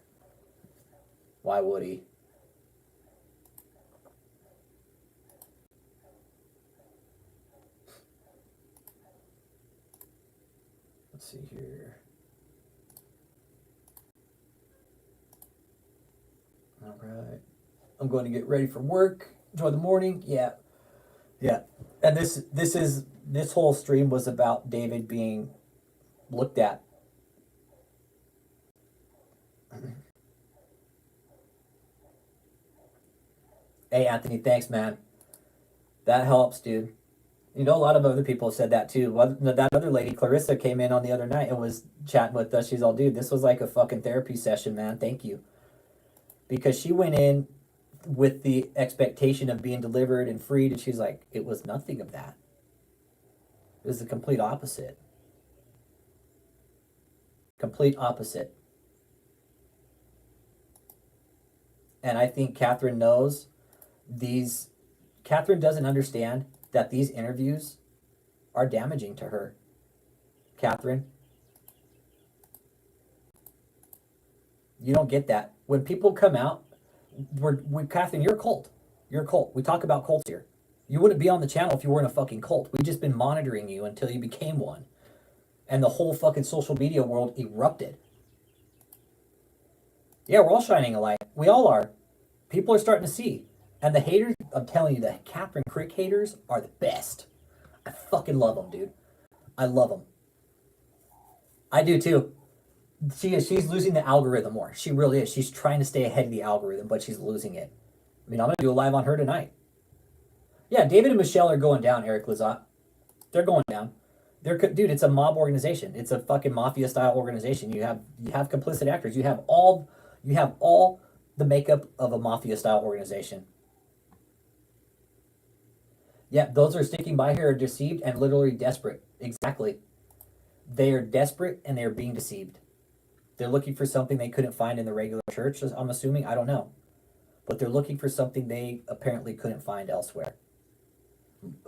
S1: Why would he? Let's see here. All right. I'm going to get ready for work. Enjoy the morning. Yeah. Yeah. And this whole stream was about David being looked at. Hey, Anthony, thanks, man. That helps, dude. You know, a lot of other people said that too. That other lady, Clarissa, came in on the other night and was chatting with us. She's all, dude, this was like a fucking therapy session, man. Thank you. Because she went in with the expectation of being delivered and freed, and she's like, it was nothing of that. It was the complete opposite. Complete opposite. And I think Kathryn knows these. Kathryn doesn't understand that these interviews are damaging to her. Kathryn, you don't get that. When people come out, Kathryn, you're a cult. You're a cult. We talk about cults here. You wouldn't be on the channel if you weren't a fucking cult. We've just been monitoring you until you became one. And the whole fucking social media world erupted. Yeah, we're all shining a light. We all are. People are starting to see. And the haters, I'm telling you, the KathrynKrick haters are the best. I fucking love them, dude. I love them. I do too. She's losing the algorithm more. She really is. She's trying to stay ahead of the algorithm, but she's losing it. I mean, I'm going to do a live on her tonight. Yeah, David and Michelle are going down, Eric Lazat. They're going down. Dude, it's a mob organization. It's a fucking mafia style organization. You have complicit actors. You have all the makeup of a mafia style organization. Yeah, those are sticking by here are deceived and literally desperate. Exactly. They are desperate and they are being deceived. They're looking for something they couldn't find in the regular church, I'm assuming. I don't know. But they're looking for something they apparently couldn't find elsewhere.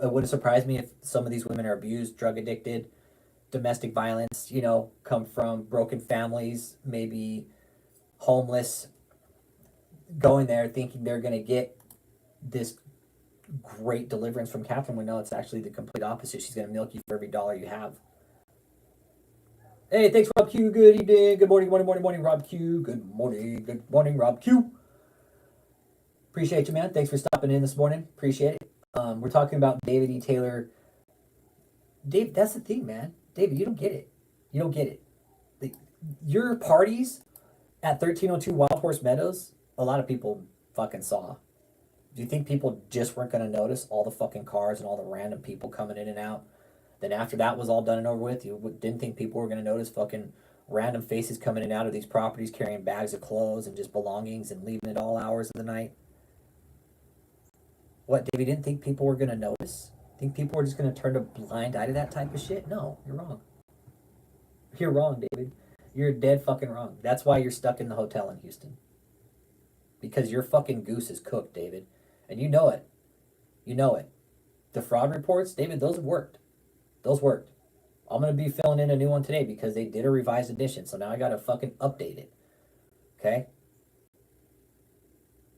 S1: It wouldn't surprise me if some of these women are abused, drug addicted, domestic violence, come from broken families, maybe homeless, going there thinking they're going to get this great deliverance from Kathryn when no, it's actually the complete opposite. She's going to milk you for every dollar you have. Hey, thanks, Rob Q. Good evening. Good morning, Rob Q. Good morning, Rob Q. Appreciate you, man. Thanks for stopping in this morning. Appreciate it. We're talking about DavidETaylor. Dave, that's the thing, man. David, you don't get it. You don't get it. Your parties at 1302 Wild Horse Meadows, a lot of people fucking saw. Do you think people just weren't going to notice all the fucking cars and all the random people coming in and out? Then after that was all done and over with, you didn't think people were going to notice fucking random faces coming in and out of these properties carrying bags of clothes and just belongings and leaving at all hours of the night? What, David, didn't think people were going to notice? Think people were just going to turn a blind eye to that type of shit? No, you're wrong. You're wrong, David. You're dead fucking wrong. That's why you're stuck in the hotel in Houston. Because your fucking goose is cooked, David. And you know it. You know it. The fraud reports, David, those worked. Those worked. I'm going to be filling in a new one today because they did a revised edition. So now I got to fucking update it. Okay?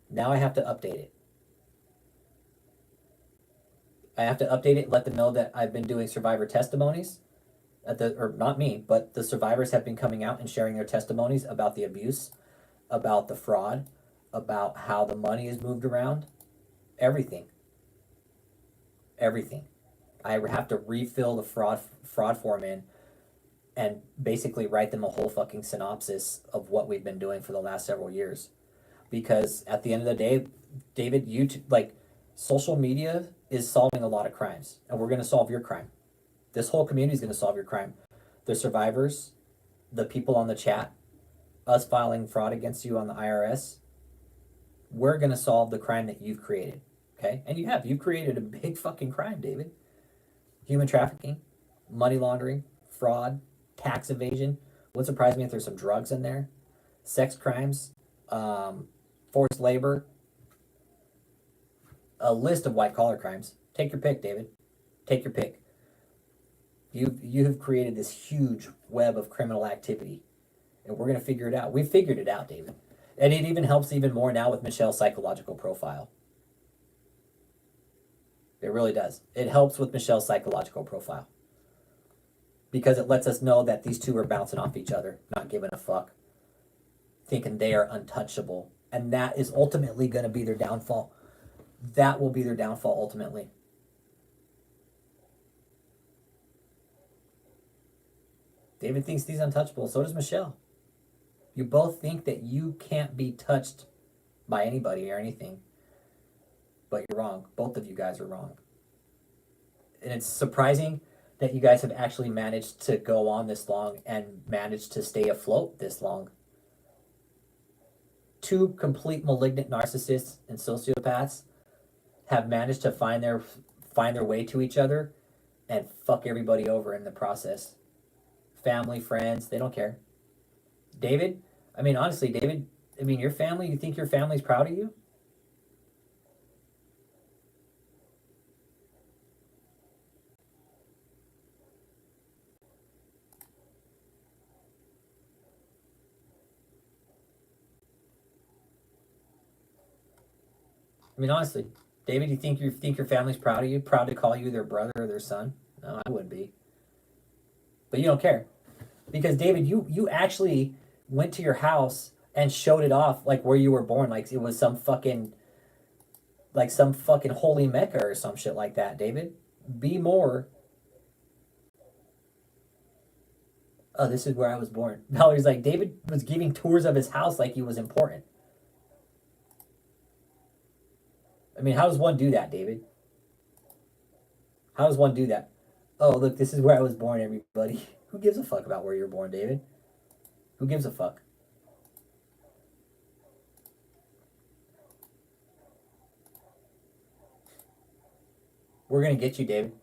S1: Now I have to update it. I have to update it, let them know that I've been doing survivor testimonies. Or not me, but the survivors have been coming out and sharing their testimonies about the abuse, about the fraud, about how the money is moved around. Everything. Everything. I have to refill the fraud form in and basically write them a whole fucking synopsis of what we've been doing for the last several years. Because at the end of the day, David, social media is solving a lot of crimes, and we're going to solve your crime. This whole community is going to solve your crime. The survivors, the people on the chat, us filing fraud against you on the IRS, we're going to solve the crime that you've created, okay? And you've created a big fucking crime, David. Human trafficking, money laundering, fraud, tax evasion. Wouldn't surprise me if there's some drugs in there. Sex crimes, forced labor, a list of white-collar crimes. Take your pick, David. Take your pick. You have created this huge web of criminal activity, and we're going to figure it out. We've figured it out, David. And it even helps even more now with Michelle's psychological profile. It really does. It helps with Michelle's psychological profile. Because it lets us know that these two are bouncing off each other, not giving a fuck, thinking they are untouchable. And that is ultimately going to be their downfall. That will be their downfall ultimately. David thinks he's untouchable. So does Michelle. You both think that you can't be touched by anybody or anything. But you're wrong. Both of you guys are wrong. And it's surprising that you guys have actually managed to go on this long and managed to stay afloat this long. Two complete malignant narcissists and sociopaths have managed to find their way to each other and fuck everybody over in the process. Family, friends, they don't care. David, honestly, David, your family, you think your family's proud of you? Honestly, David, you think your family's proud of you? Proud to call you their brother or their son? No, I wouldn't be. But you don't care. Because David, you actually went to your house and showed it off like where you were born, like it was some fucking holy Mecca or some shit like that, David. Be more. Oh, this is where I was born. Valerie's like, David was giving tours of his house like he was important. How does one do that, David? How does one do that? Oh, look, this is where I was born, everybody. Who gives a fuck about where you're born, David? Who gives a fuck? We're gonna get you, David.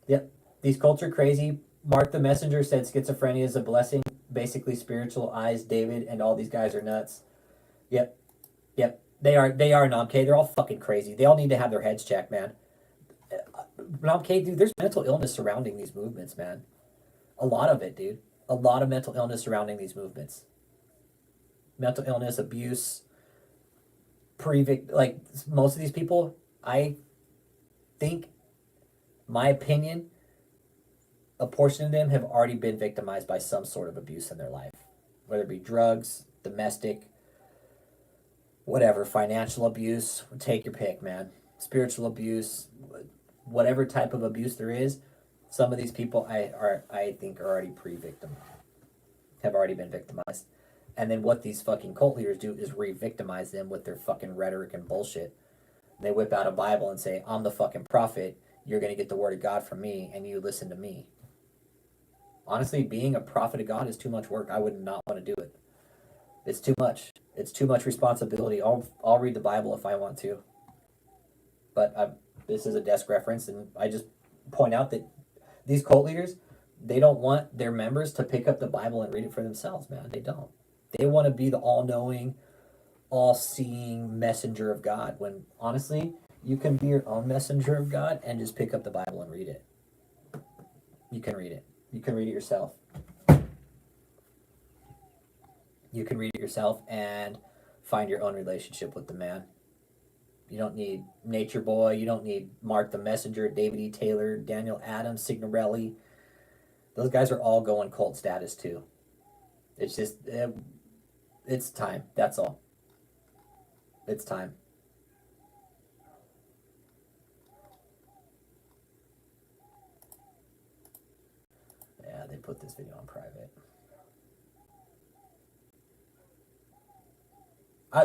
S1: Yep. These cults are crazy. Mark the Messenger said schizophrenia is a blessing. Basically, spiritual eyes, David, and all these guys are nuts. Yep. Yep. They are Nomk. They're all fucking crazy. They all need to have their heads checked, man. Nomk, dude, there's mental illness surrounding these movements, man. A lot of it, dude. A lot of mental illness surrounding these movements. Mental illness, abuse, like most of these people, I think, my opinion, a portion of them have already been victimized by some sort of abuse in their life. Whether it be drugs, domestic, whatever, financial abuse, take your pick, man. Spiritual abuse, whatever type of abuse there is, some of these people I think are already have already been victimized. And then what these fucking cult leaders do is re-victimize them with their fucking rhetoric and bullshit. They whip out a Bible and say, I'm the fucking prophet, you're going to get the word of God from me, and you listen to me. Honestly, being a prophet of God is too much work. I would not want to do it. It's too much. It's too much responsibility. I'll read the Bible if I want to. But this is a desk reference, and I just point out that these cult leaders, they don't want their members to pick up the Bible and read it for themselves, man. They don't. They want to be the all-knowing, all-seeing messenger of God, when honestly, you can be your own messenger of God and just pick up the Bible and read it. You can read it. You can read it yourself. You can read it yourself and find your own relationship with the man. You don't need Nature Boy. You don't need Mark the Messenger, DavidETaylor, Daniel Adams, Signorelli. Those guys are all going cult status too. It's just, it's time. That's all. It's time. Yeah, they put this video on private.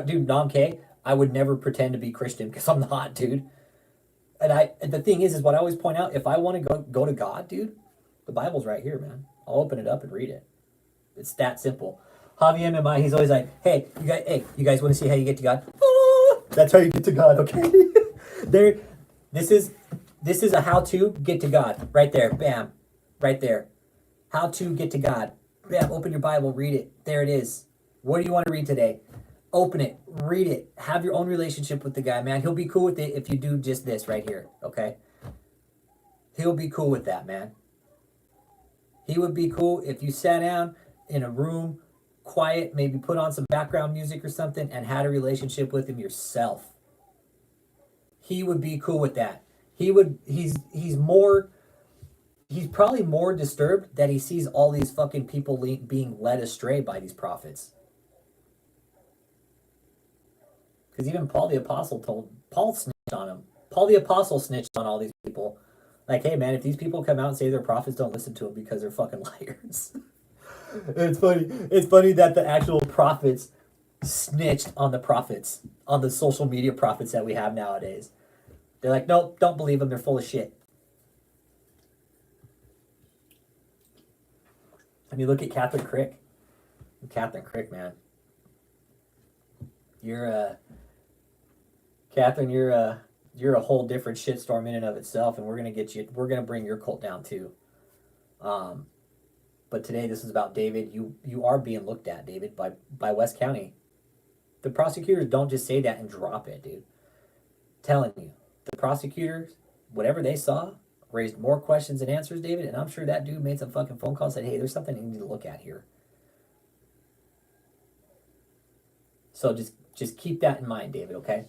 S1: Dude, Nomk, I would never pretend to be Christian because I'm not, dude. And the thing is what I always point out, if I want to go to God, dude, the Bible's right here, man. I'll open it up and read it. It's that simple. JMMI, he's always like, hey, you guys want to see how you get to God? Oh, that's how you get to God, okay? This is a how to get to God. Right there. Bam. Right there. How to get to God. Bam. Open your Bible, read it. There it is. What do you want to read today? Open it, read it, have your own relationship with the guy, man. He'll be cool with it if you do just this right here, okay? He'll be cool with that, man. He would be cool if you sat down in a room, quiet, maybe put on some background music or something, and had a relationship with him yourself. He would be cool with that. He's probably more disturbed that he sees all these fucking people being led astray by these prophets. Because even Paul the Apostle snitched on him. Paul the Apostle snitched on all these people. Like, hey man, if these people come out and say they're prophets, don't listen to them because they're fucking liars. It's funny that the actual prophets snitched on the prophets, on the social media prophets that we have nowadays. They're like, nope, don't believe them, they're full of shit. And you look at KathrynKrick. KathrynKrick, man. Kathryn, you're a whole different shitstorm in and of itself, and we're gonna bring your cult down too. But today this is about David. You are being looked at, David, by West County. The prosecutors don't just say that and drop it, dude. I'm telling you, the prosecutors, whatever they saw, raised more questions than answers, David, and I'm sure that dude made some fucking phone calls and said, hey, there's something you need to look at here. So just keep that in mind, David, okay?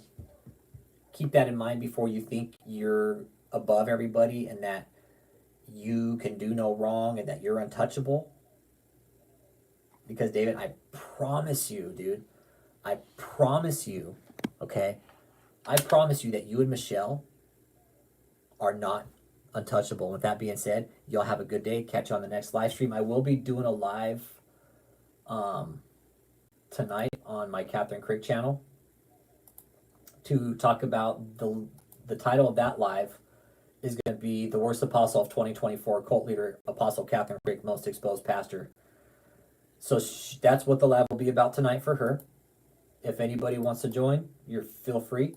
S1: Keep that in mind before you think you're above everybody and that you can do no wrong and that you're untouchable. Because, David, I promise you, dude, I promise you, okay? I promise you that you and Michelle are not untouchable. With that being said, y'all have a good day. Catch you on the next live stream. I will be doing a live tonight on my KathrynKrick channel to talk about the title of that live is going to be the worst apostle of 2024, cult leader, Apostle KathrynKrick, most exposed pastor. So that's what the live will be about tonight for her. If anybody wants to join, feel free.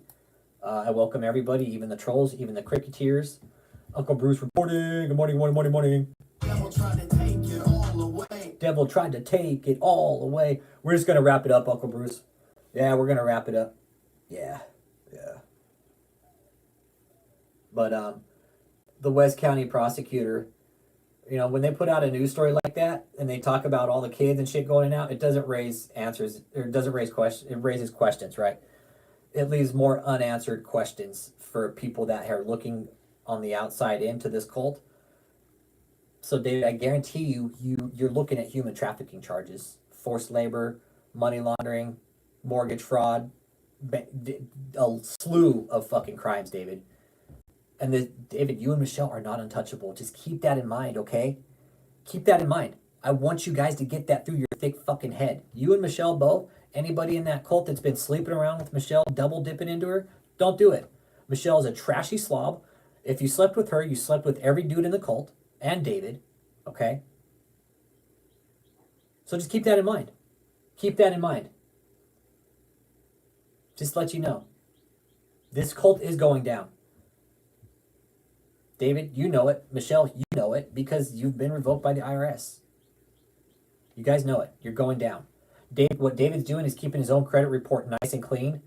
S1: I welcome everybody, even the trolls, even the cricketeers. Uncle Bruce reporting. Good morning, morning, morning, morning.
S7: Devil tried to take it all away.
S1: Devil tried to take it all away. We're just going to wrap it up, Uncle Bruce. Yeah, we're going to wrap it up. Yeah. But the West County prosecutor, you know, when they put out a news story like that and they talk about all the kids and shit going out, it doesn't raise answers, or it doesn't raise questions. It raises questions, right? It leaves more unanswered questions for people that are looking on the outside into this cult. So, David, I guarantee you're looking at human trafficking charges, forced labor, money laundering, mortgage fraud, a slew of fucking crimes, David. And David, you and Michelle are not untouchable. Just keep that in mind, okay? Keep that in mind. I want you guys to get that through your thick fucking head. You and Michelle both. Anybody in that cult that's been sleeping around with Michelle, double dipping into her, don't do it. Michelle is a trashy slob. If you slept with her, you slept with every dude in the cult and David, okay? So just keep that in mind. Keep that in mind. Just let you know. This cult is going down. David, you know it. Michelle, you know it because you've been revoked by the IRS. You guys know it. You're going down. What David's doing is keeping his own credit report nice and clean.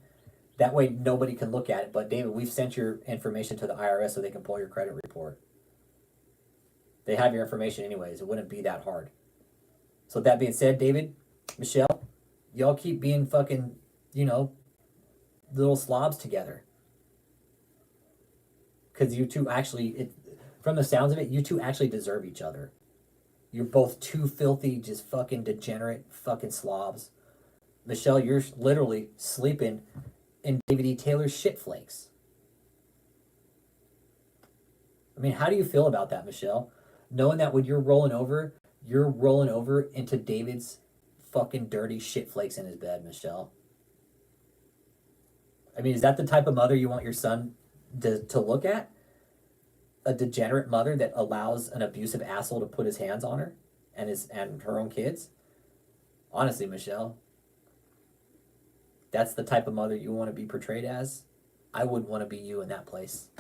S1: That way nobody can look at it. But David, we've sent your information to the IRS so they can pull your credit report. They have your information anyways. It wouldn't be that hard. So that being said, David, Michelle, y'all keep being fucking, little slobs together. Because you two actually, from the sounds of it, you two actually deserve each other. You're both two filthy, just fucking degenerate fucking slobs. Michelle, you're literally sleeping in DavidETaylor's shit flakes. I mean, how do you feel about that, Michelle? Knowing that when you're rolling over into David's fucking dirty shit flakes in his bed, Michelle. I mean, is that the type of mother you want your son to look at? A degenerate mother that allows an abusive asshole to put his hands on her and her own kids? Honestly, Michelle, that's the type of mother you want to be portrayed as? I wouldn't want to be you in that place.